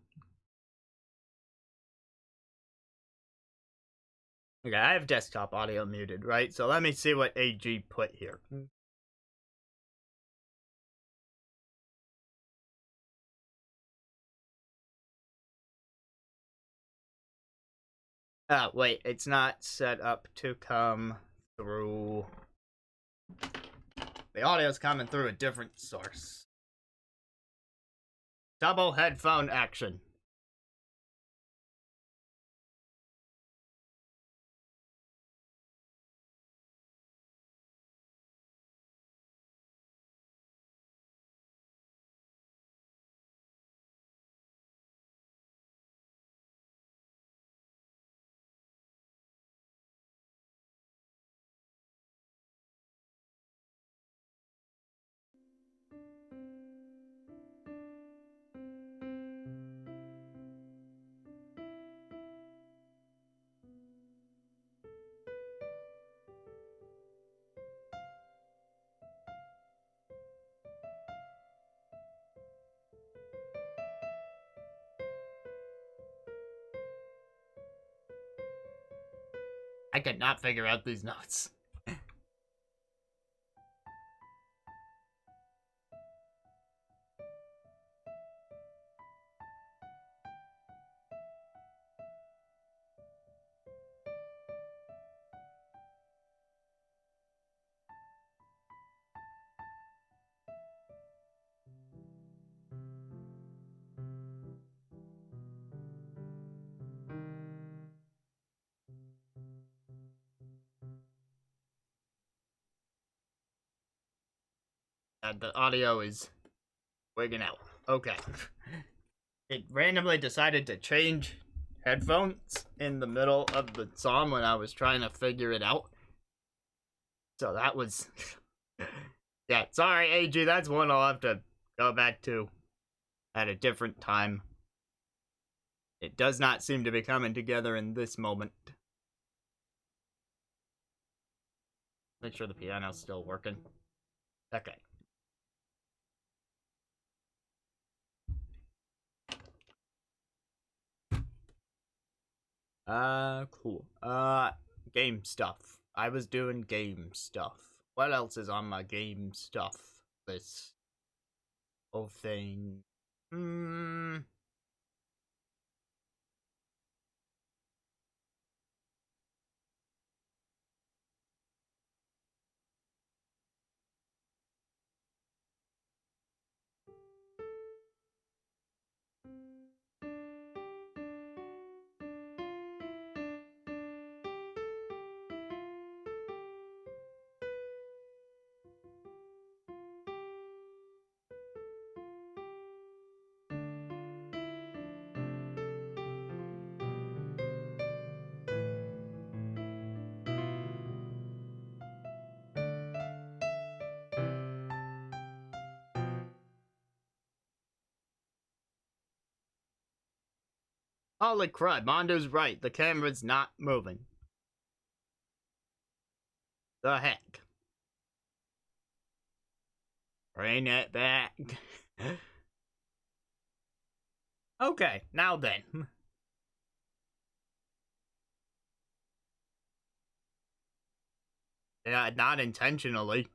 Okay, I have desktop audio muted, right? So let me see what AG put here. Wait, it's not set up to come through... The audio's coming through a different source. Double headphone action. I could not figure out these notes. the audio is wigging out. Okay. It randomly decided to change headphones in the middle of the song when I was trying to figure it out. So that was... yeah, sorry, AG, that's one I'll have to go back to at a different time. It does not seem to be coming together in this moment. Make sure the piano's still working. Okay. Cool. Game stuff. I was doing game stuff. What else is on my game stuff list? Whole thing. Holy crud, Mondo's right. The camera's not moving. The heck? Bring it back. Okay, now then. Yeah, not intentionally.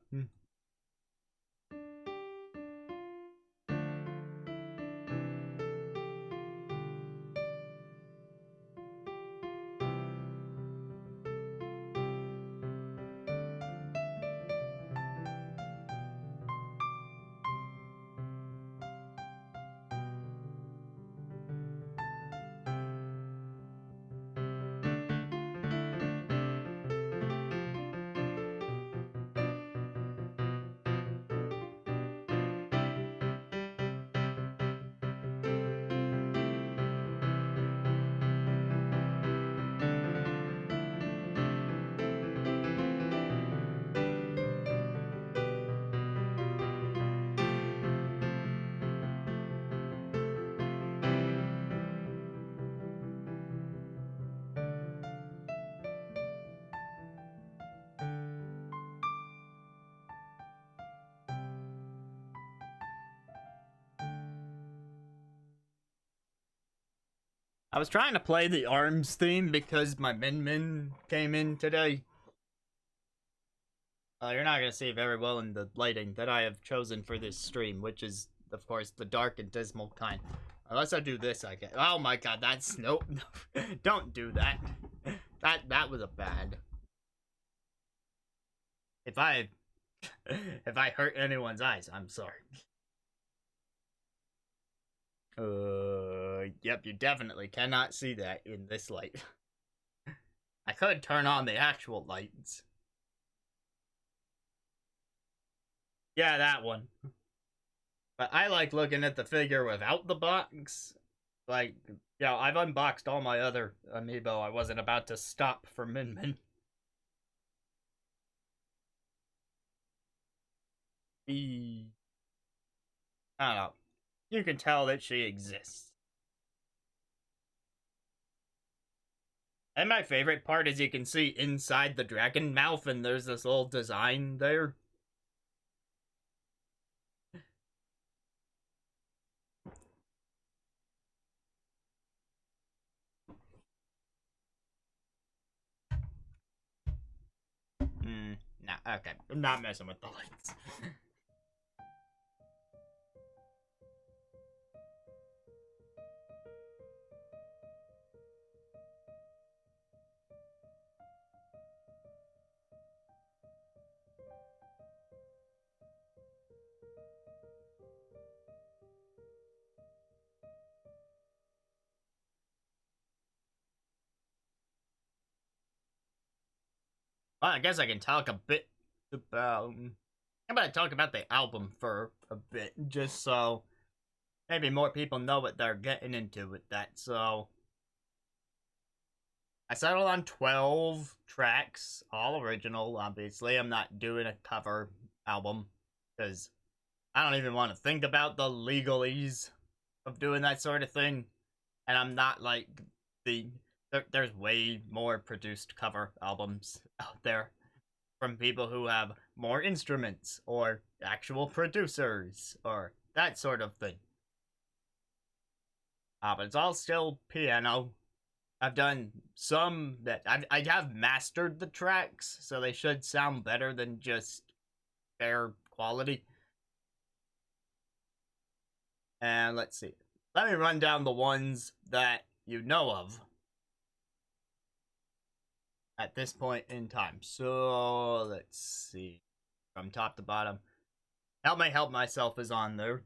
I was trying to play the ARMS theme because my Min Min came in today. You're not gonna see very well in the lighting that I have chosen for this stream, which is, of course, the dark and dismal kind. Unless I do this, I get. Oh my god, that's nope. Don't do that. That was a bad. If I hurt anyone's eyes, I'm sorry. Yep, you definitely cannot see that in this light. I could turn on the actual lights. Yeah, that one. But I like looking at the figure without the box. Like, yeah, I've unboxed all my other amiibo. I wasn't about to stop for Min Min. I don't know. You can tell that she exists. And my favorite part is you can see inside the dragon mouth and there's this little design there. Nah, okay. I'm not messing with the lights. Well, I guess I can talk a bit about... I'm gonna talk about the album for a bit, just so maybe more people know what they're getting into with that. So I settled on 12 tracks, all original, obviously. I'm not doing a cover album, because I don't even want to think about the legalese of doing that sort of thing. And I'm not like there's way more produced cover albums out there from people who have more instruments or actual producers or that sort of thing. But it's all still piano. I've done some that I have mastered the tracks, so they should sound better than just fair quality. And let's see. Let me run down the ones that you know of at this point in time. So let's see. From top to bottom. Help Me Help Myself is on there.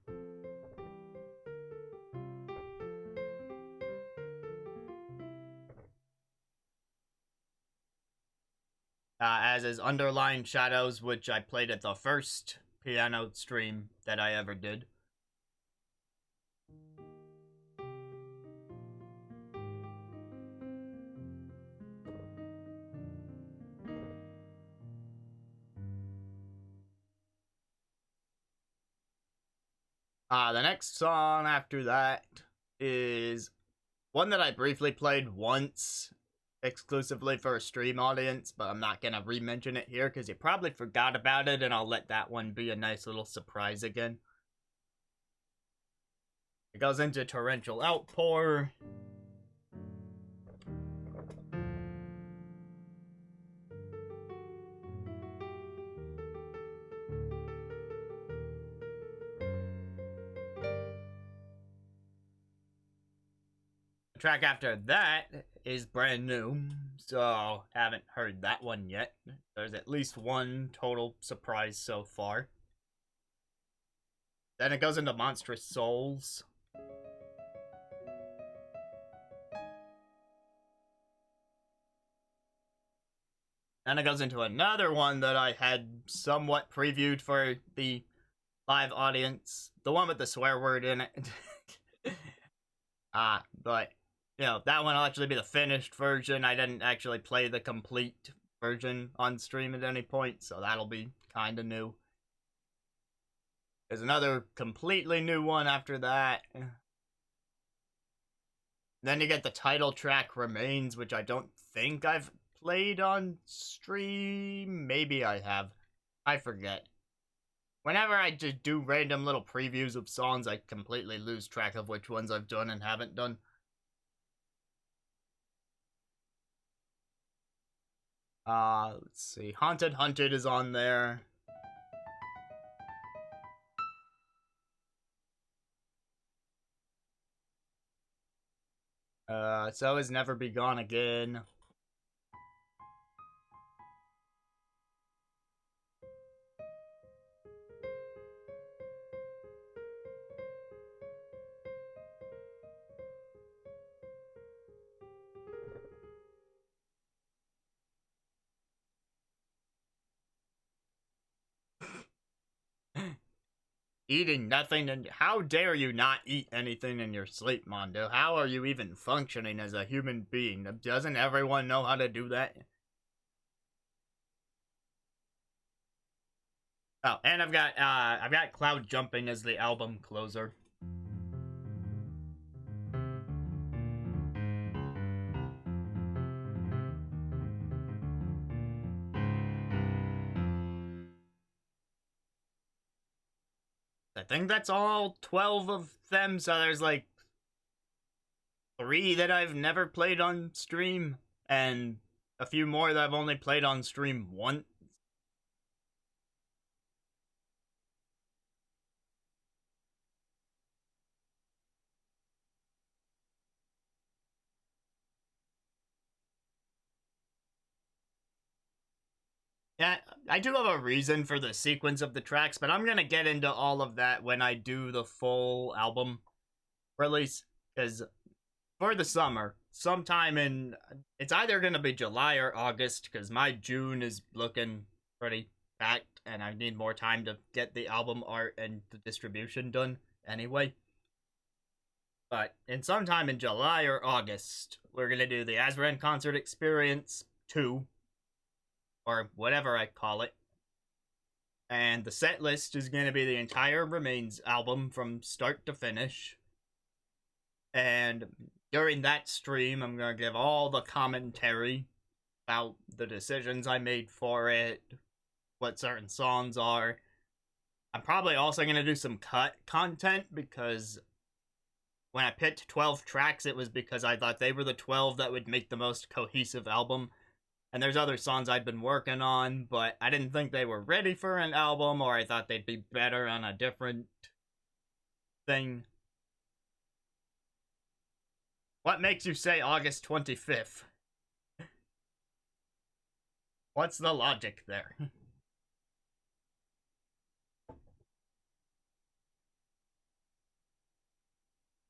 As is Underlying Shadows, which I played at the first piano stream that I ever did. The next song after that is one that I briefly played once, exclusively for a stream audience, but I'm not gonna re-mention it here because you probably forgot about it, and I'll let that one be a nice little surprise again. It goes into Torrential Outpour. The track after that is brand new, so haven't heard that one yet. There's at least one total surprise so far. Then it goes into Monstrous Souls. Then it goes into another one that I had somewhat previewed for the live audience. The one with the swear word in it. But you know, that one will actually be the finished version. I didn't actually play the complete version on stream at any point, so that'll be kind of new. There's another completely new one after that. Then you get the title track, Remains, which I don't think I've played on stream. Maybe I have. I forget. Whenever I just do random little previews of songs, I completely lose track of which ones I've done and haven't done. Let's see. Haunted Hunted is on there. So is Never Be Gone Again. Eating nothing, and how dare you not eat anything in your sleep, Mondo? How are you even functioning as a human being? Doesn't everyone know how to do that? Oh, and I've got Cloud Jumping as the album closer. I think that's all 12 of them, so there's like 3 that I've never played on stream, and a few more that I've only played on stream once. Yeah, I do have a reason for the sequence of the tracks, but I'm gonna get into all of that when I do the full album release, because for the summer, sometime in, it's either gonna be July or August, because my June is looking pretty fact, and I need more time to get the album art and the distribution done anyway. But in sometime in July or August, we're gonna do the Azran Concert Experience 2, or whatever I call it. And the set list is gonna be the entire Remains album from start to finish. And during that stream, I'm gonna give all the commentary about the decisions I made for it, what certain songs are. I'm probably also gonna do some cut content because when I picked 12 tracks, it was because I thought they were the 12 that would make the most cohesive album. And there's other songs I'd been working on, but I didn't think they were ready for an album, or I thought they'd be better on a different thing. What makes you say August 25th? What's the logic there?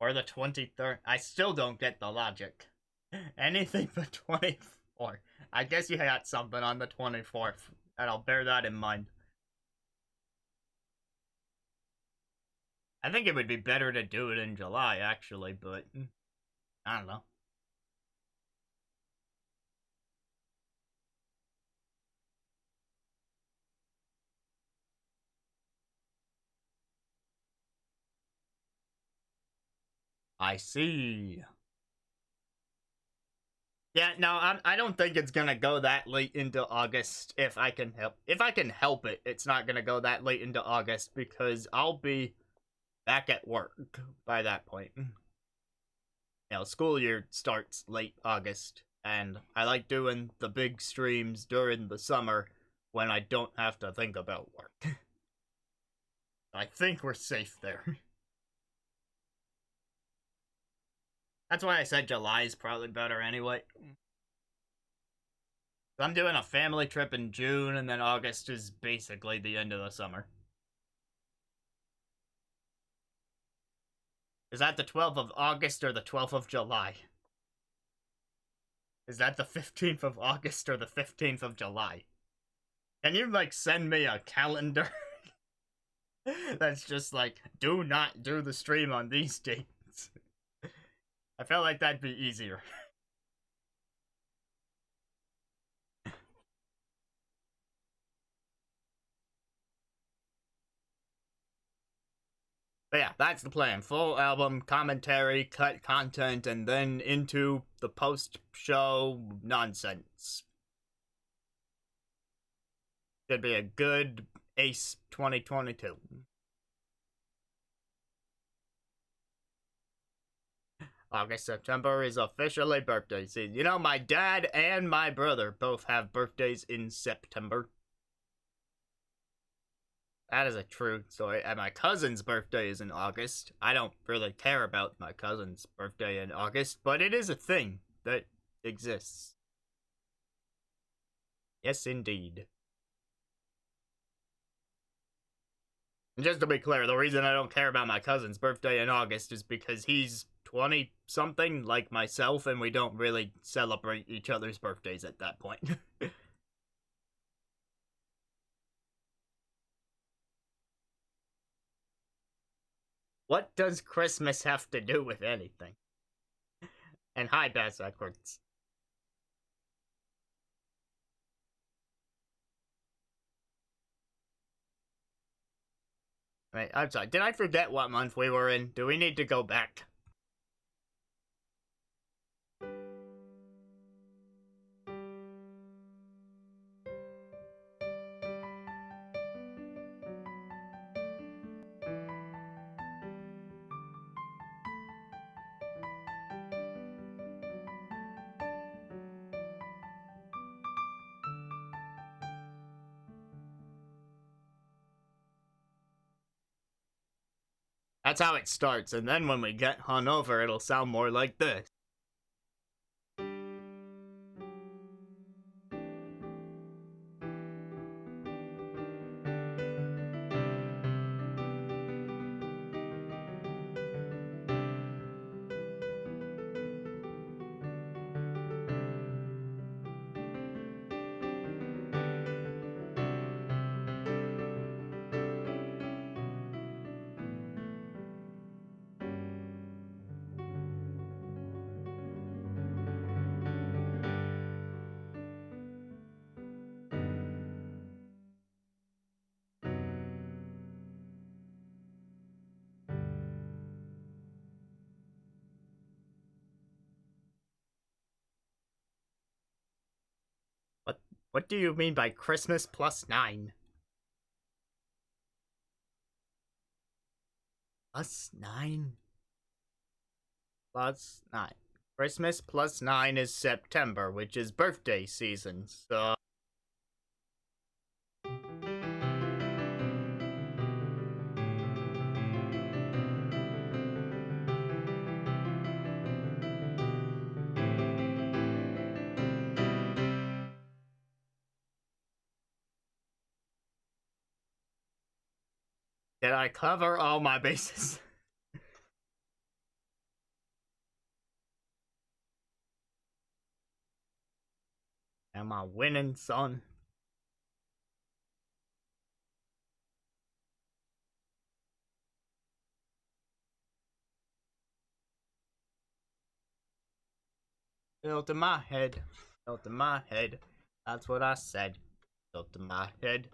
Or the 23rd? I still don't get the logic. Anything but 24. I guess you got something on the 24th, and I'll bear that in mind. I think it would be better to do it in July, actually, but I don't know. I see. Yeah, no, I don't think it's gonna go that late into August if I can help it. It's not gonna go that late into August because I'll be back at work by that point. You know, school year starts late August, and I like doing the big streams during the summer when I don't have to think about work. I think we're safe there. That's why I said July is probably better anyway. I'm doing a family trip in June, and then August is basically the end of the summer. Is that the 12th of August or the 12th of July? Is that the 15th of August or the 15th of July? Can you, like, send me a calendar that's just like, do not do the stream on these dates? I felt like that'd be easier. But yeah, that's the plan. Full album, commentary, cut content, and then into the post-show nonsense. Should be a good Ace 2022. August, September is officially birthday season. You know, my dad and my brother both have birthdays in September. That is a true story. And my cousin's birthday is in August. I don't really care about my cousin's birthday in August, but it is a thing that exists. Yes, indeed. And just to be clear, the reason I don't care about my cousin's birthday in August is because he's 20 something like myself, and we don't really celebrate each other's birthdays at that point. What does Christmas have to do with anything? And hi, Bass Edwards. Wait, I'm sorry. Did I forget what month we were in? Do we need to go back? That's how it starts, and then when we get hungover, it'll sound more like this. What do you mean by Christmas plus 9? Plus 9? Plus 9. Christmas plus 9 is September, which is birthday season, so... Did I cover all my bases? Am I winning, son? Built in my head. Built in my head. That's what I said. Built in my head.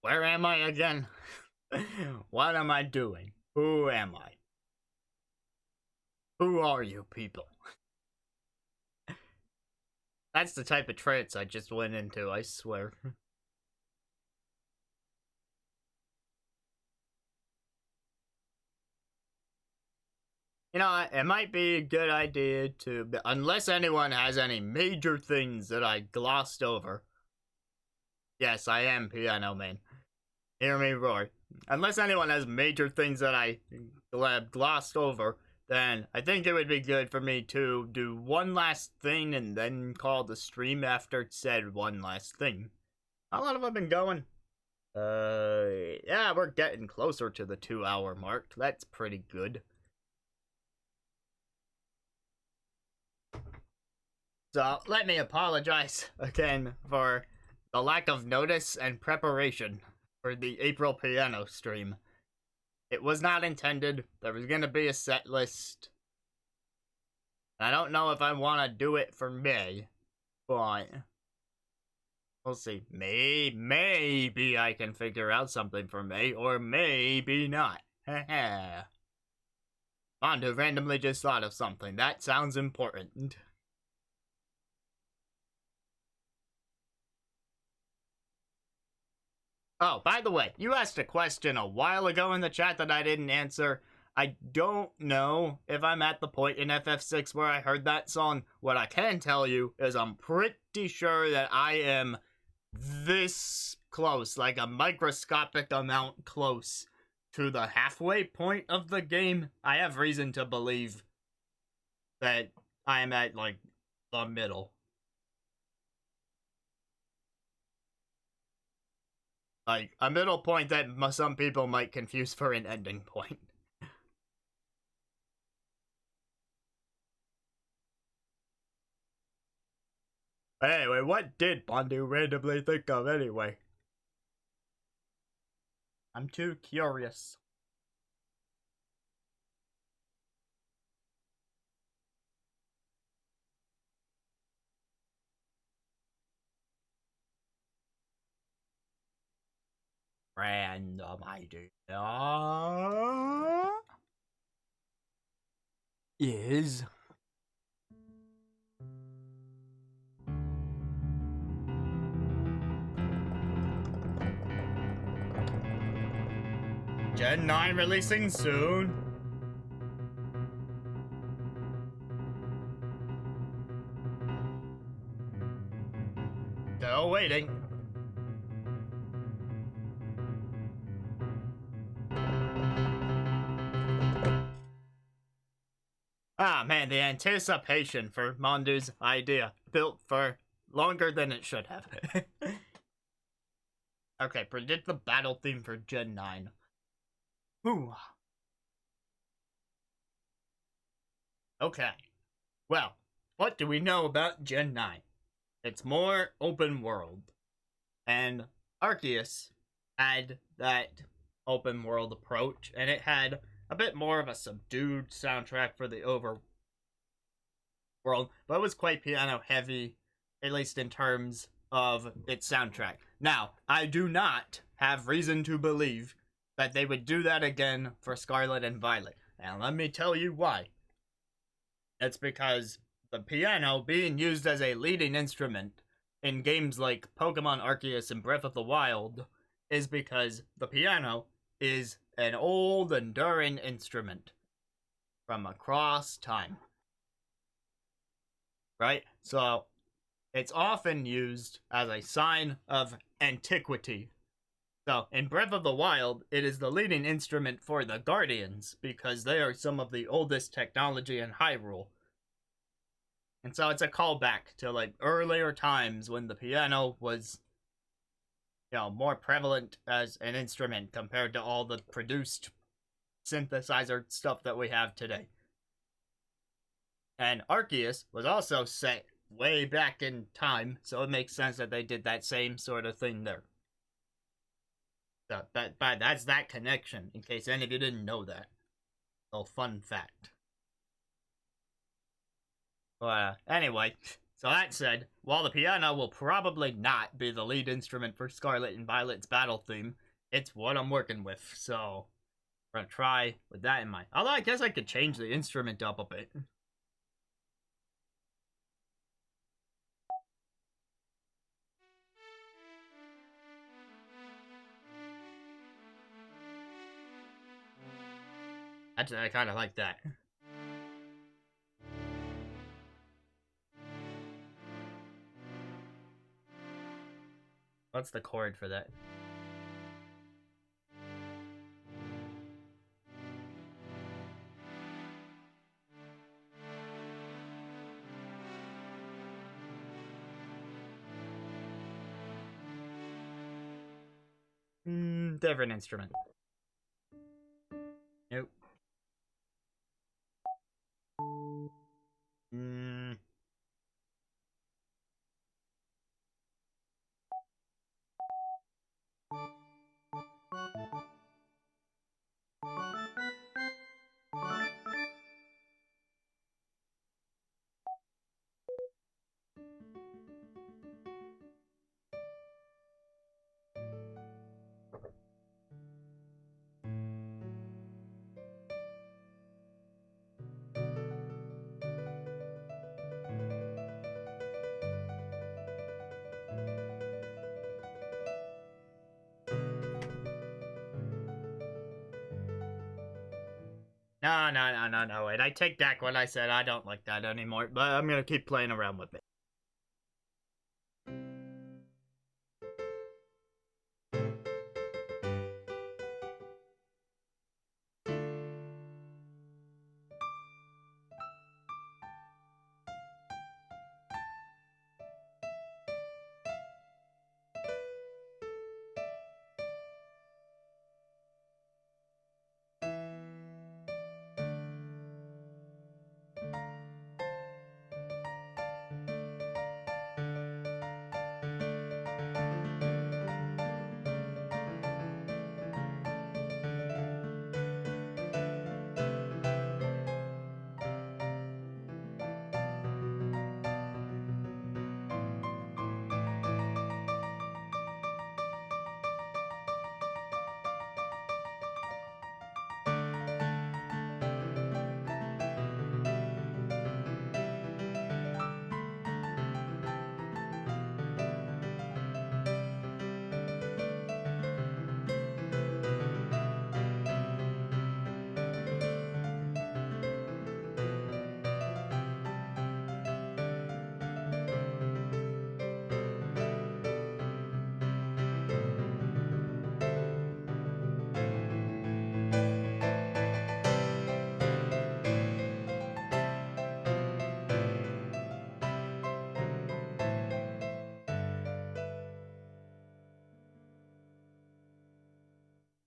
Where am I again? What am I doing? Who am I? Who are you people? That's the type of trance I just went into, I swear. You know, it might be a good idea to, unless anyone has any major things that I glossed over. Yes, I am Piano Man. Hear me roar. Unless anyone has major things that I glossed over, then I think it would be good for me to do one last thing and then call the stream after said one last thing. How long have I been going? Yeah, we're getting closer to the 2-hour mark. That's pretty good. So, let me apologize again for the lack of notice and preparation for the April piano stream. It was not intended. There was gonna be a set list. I don't know if I want to do it for May, but We'll see. Maybe I can figure out something for May, or maybe not. Haha. Mondo randomly just thought of something. That sounds important. Oh, by the way, you asked a question a while ago in the chat that I didn't answer. I don't know if I'm at the point in FF6 where I heard that song. What I can tell you is I'm pretty sure that I am this close, like a microscopic amount close to the halfway point of the game. I have reason to believe that I am at, like, the middle. Like, a middle point that some people might confuse for an ending point. Anyway, what did Bondu randomly think of anyway? I'm too curious. Random idea is Gen 9 releasing soon. Still waiting. Ah man, the anticipation for Mondu's idea built for longer than it should have. Okay, predict the battle theme for Gen 9. Whew. Okay. Well, what do we know about Gen 9? It's more open world. And Arceus had that open world approach, and it had a bit more of a subdued soundtrack for the overworld, but it was quite piano heavy, at least in terms of its soundtrack. Now, I do not have reason to believe that they would do that again for Scarlet and Violet. And let me tell you why. It's because the piano being used as a leading instrument in games like Pokemon Arceus and Breath of the Wild is because the piano is an old, enduring instrument from across time. Right? So, it's often used as a sign of antiquity. So, in Breath of the Wild, it is the leading instrument for the Guardians because they are some of the oldest technology in Hyrule. And so it's a callback to, like, earlier times when the piano was, you know, more prevalent as an instrument compared to all the produced synthesizer stuff that we have today. And Arceus was also set way back in time, so it makes sense that they did that same sort of thing there. So that's that connection, in case any of you didn't know that. Oh, fun fact. But anyway, so that said, while the piano will probably not be the lead instrument for Scarlet and Violet's battle theme, it's what I'm working with, so we're gonna try with that in mind. Although I guess I could change the instrument up a bit. Actually, I kind of like that. What's the chord for that? Different instrument. Nope. No, wait. I take back what I said. I don't like that anymore, but I'm gonna keep playing around with it.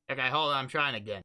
Okay, hold on. I'm trying again.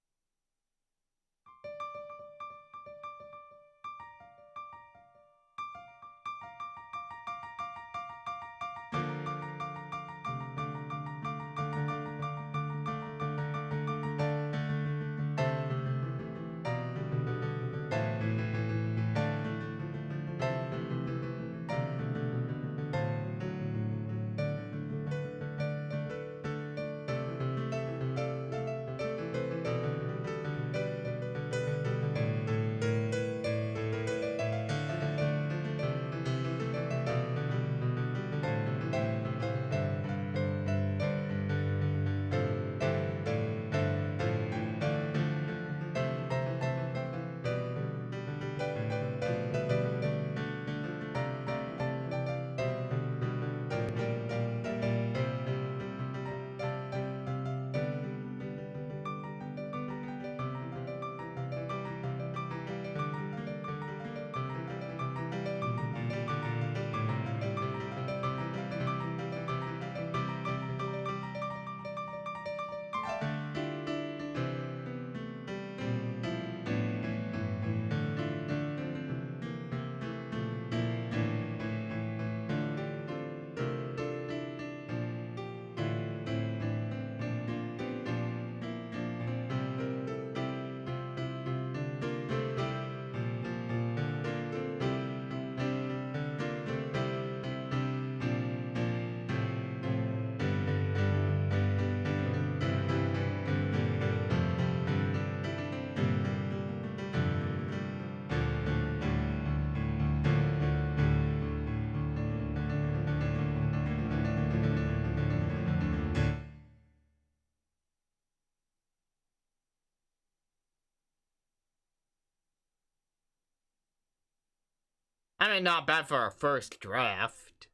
I mean, not bad for a first draft.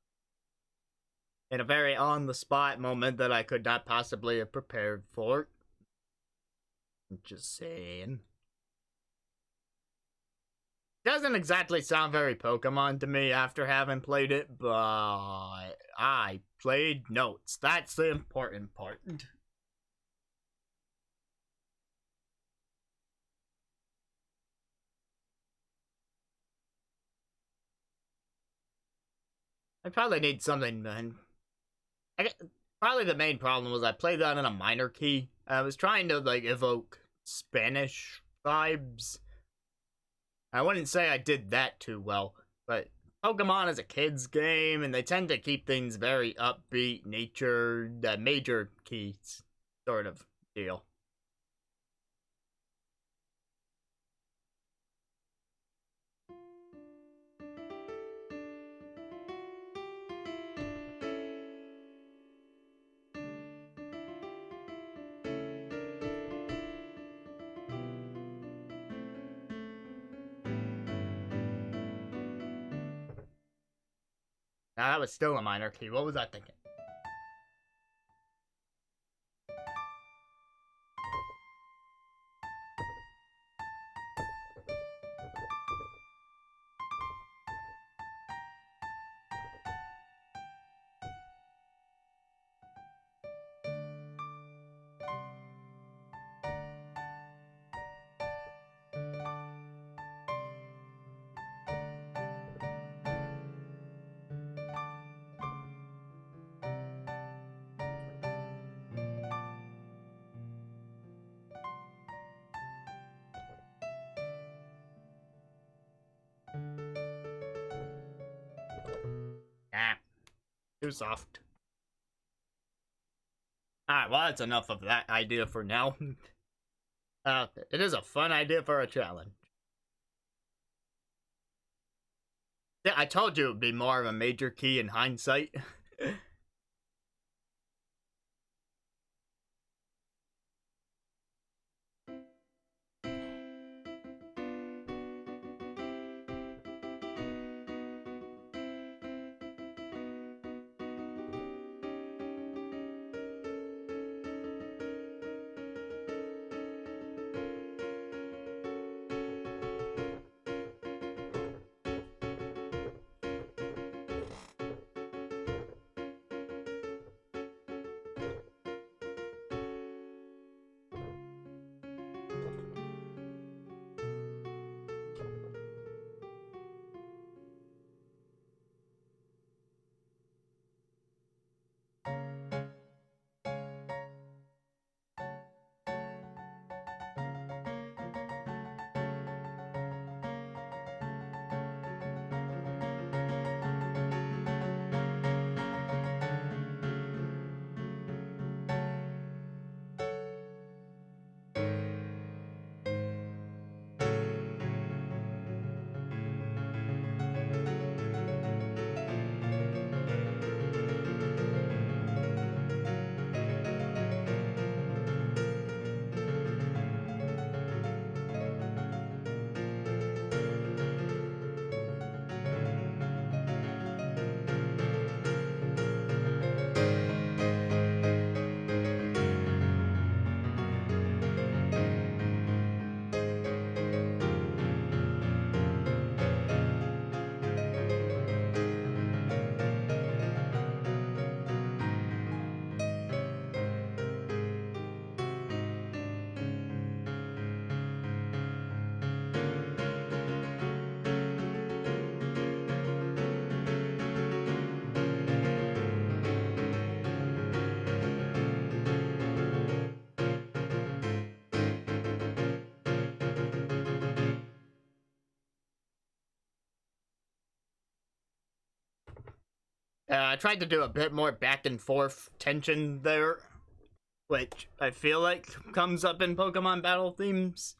In a very on-the-spot moment that I could not possibly have prepared for. Just saying. Doesn't exactly sound very Pokemon to me after having played it, but I played notes. That's the important part. I probably need something, man. Probably the main problem was I played that in a minor key. I was trying to, like, evoke Spanish vibes. I wouldn't say I did that too well, but Pokemon is a kid's game, and they tend to keep things very upbeat, nature, major keys sort of deal. Now, that was still a minor key. What was I thinking? Ah, too soft. Alright, well, that's enough of that idea for now. It is a fun idea for a challenge. Yeah, I told you it would be more of a major key in hindsight. I tried to do a bit more back and forth tension there, which I feel like comes up in Pokemon battle themes.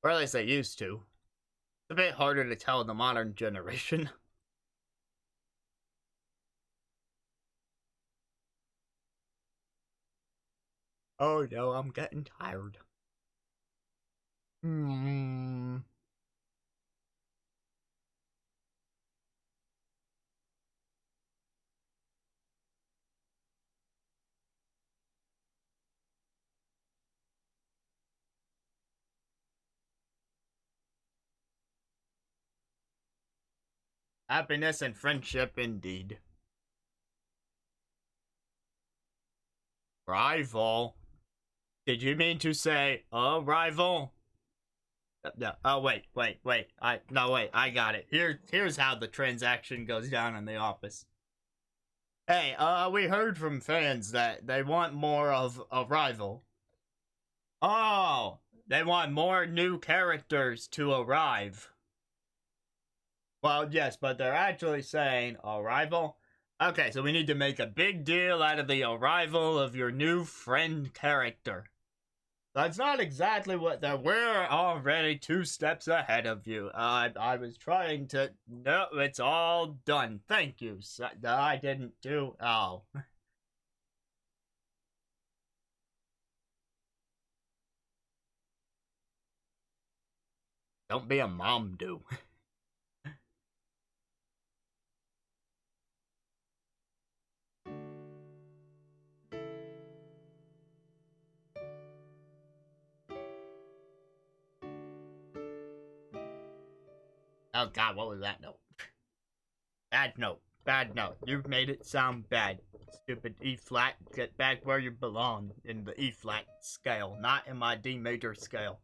Or at least they used to. It's a bit harder to tell in the modern generation. Oh no, I'm getting tired. Happiness and friendship indeed. Rival? Did you mean to say a rival? No. Oh wait. I got it. Here's how the transaction goes down in the office. Hey, we heard from fans that they want more of a rival. Oh, they want more new characters to arrive. Well, yes, but they're actually saying arrival. Okay, so we need to make a big deal out of the arrival of your new friend character. That's not exactly what that. We're already 2 steps ahead of you. I was trying to. No, it's all done. Thank you. I didn't do. Oh. Don't be a mom, do. Oh god, what was that note? Bad note. Bad note. You've made it sound bad. Stupid E flat. Get back where you belong. In the E flat scale, not in my D major scale.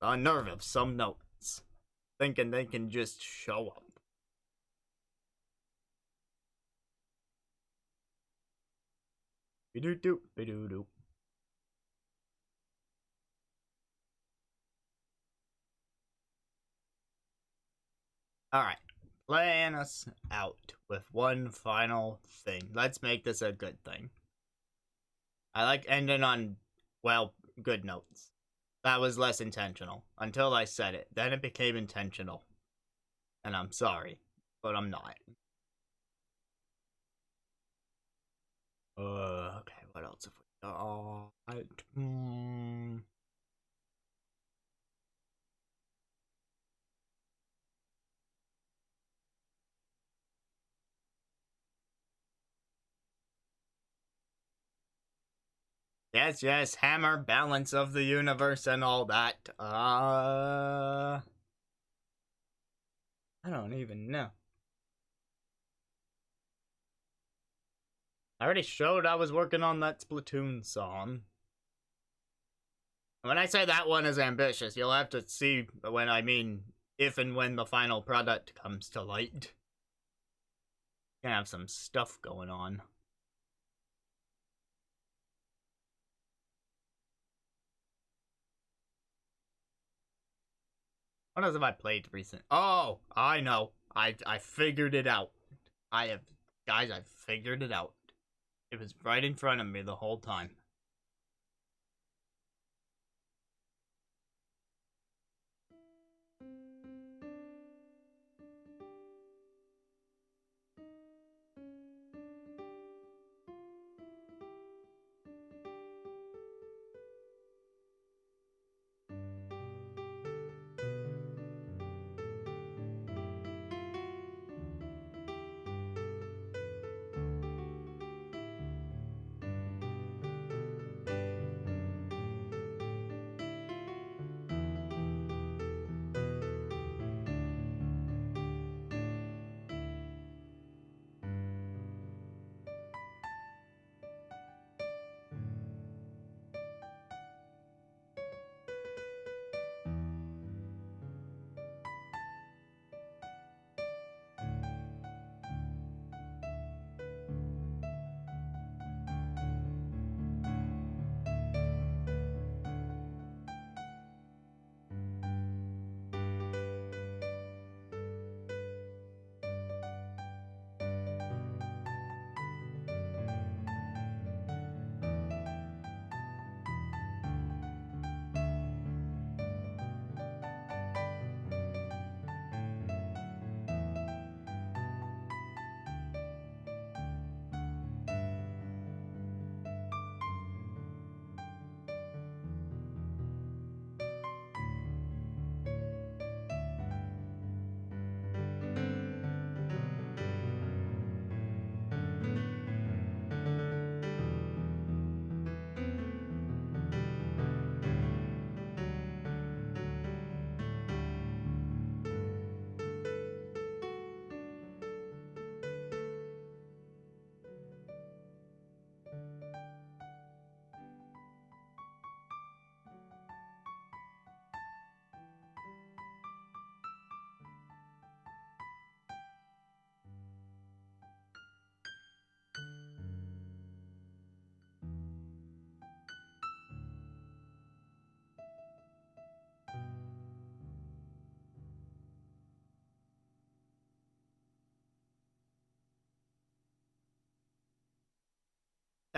The nerve of some notes. Thinking they can just show up. Be-doo-doo, be-doo-doo. Alright. Playing us out with one final thing. Let's make this a good thing. I like ending on, well, good notes. That was less intentional. Until I said it. Then it became intentional. And I'm sorry. But I'm not. Okay, what else have we got? Yes, yes, hammer, balance of the universe and all that. I don't even know. I already showed I was working on that Splatoon song. When I say that one is ambitious, you'll have to see when I mean if and when the final product comes to light. Gonna have some stuff going on. What else have I played recent? Oh, I know. I figured it out. Guys, I figured it out. It was right in front of me the whole time.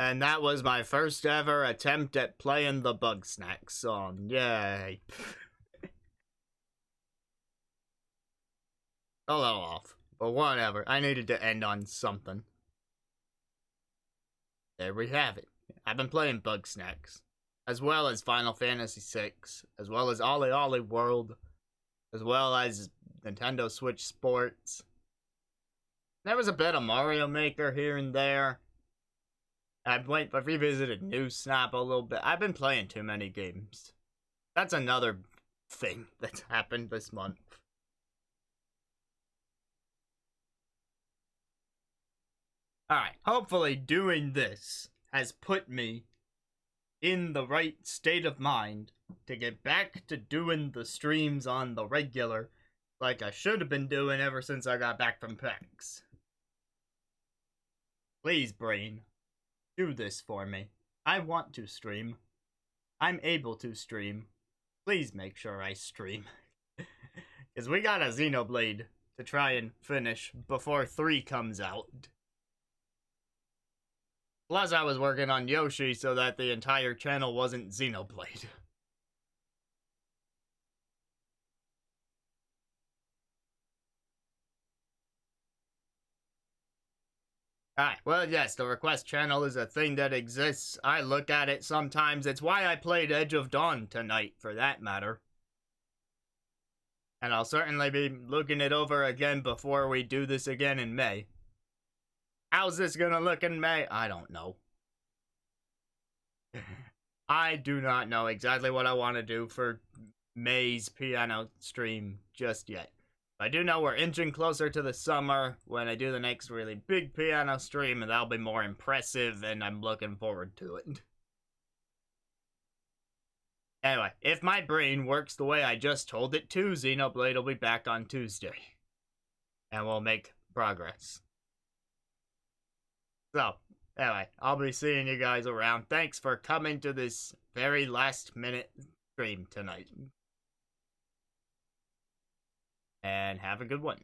And that was my first ever attempt at playing the Bugsnax song. Yay. A little off, but whatever. I needed to end on something. There we have it. I've been playing Bugsnax, as well as Final Fantasy VI, as well as OlliOlli World, as well as Nintendo Switch Sports. There was a bit of Mario Maker here and there. I've revisited New Snap a little bit. I've been playing too many games. That's another thing that's happened this month. Alright, hopefully doing this has put me in the right state of mind to get back to doing the streams on the regular like I should have been doing ever since I got back from PAX. Please, brain, do this for me. I want to stream. I'm able to stream. Please make sure I stream. Because we got a Xenoblade to try and finish before 3 comes out. Plus, I was working on Yoshi so that the entire channel wasn't Xenoblade. Alright, well, yes, the request channel is a thing that exists. I look at it sometimes. It's why I played Edge of Dawn tonight, for that matter. And I'll certainly be looking it over again before we do this again in May. How's this gonna look in May? I don't know. I do not know exactly what I want to do for May's piano stream just yet. I do know we're inching closer to the summer when I do the next really big piano stream, and that'll be more impressive, and I'm looking forward to it. Anyway, if my brain works the way I just told it to, Xenoblade will be back on Tuesday. And we'll make progress. So, anyway, I'll be seeing you guys around. Thanks for coming to this very last minute stream tonight. And have a good one.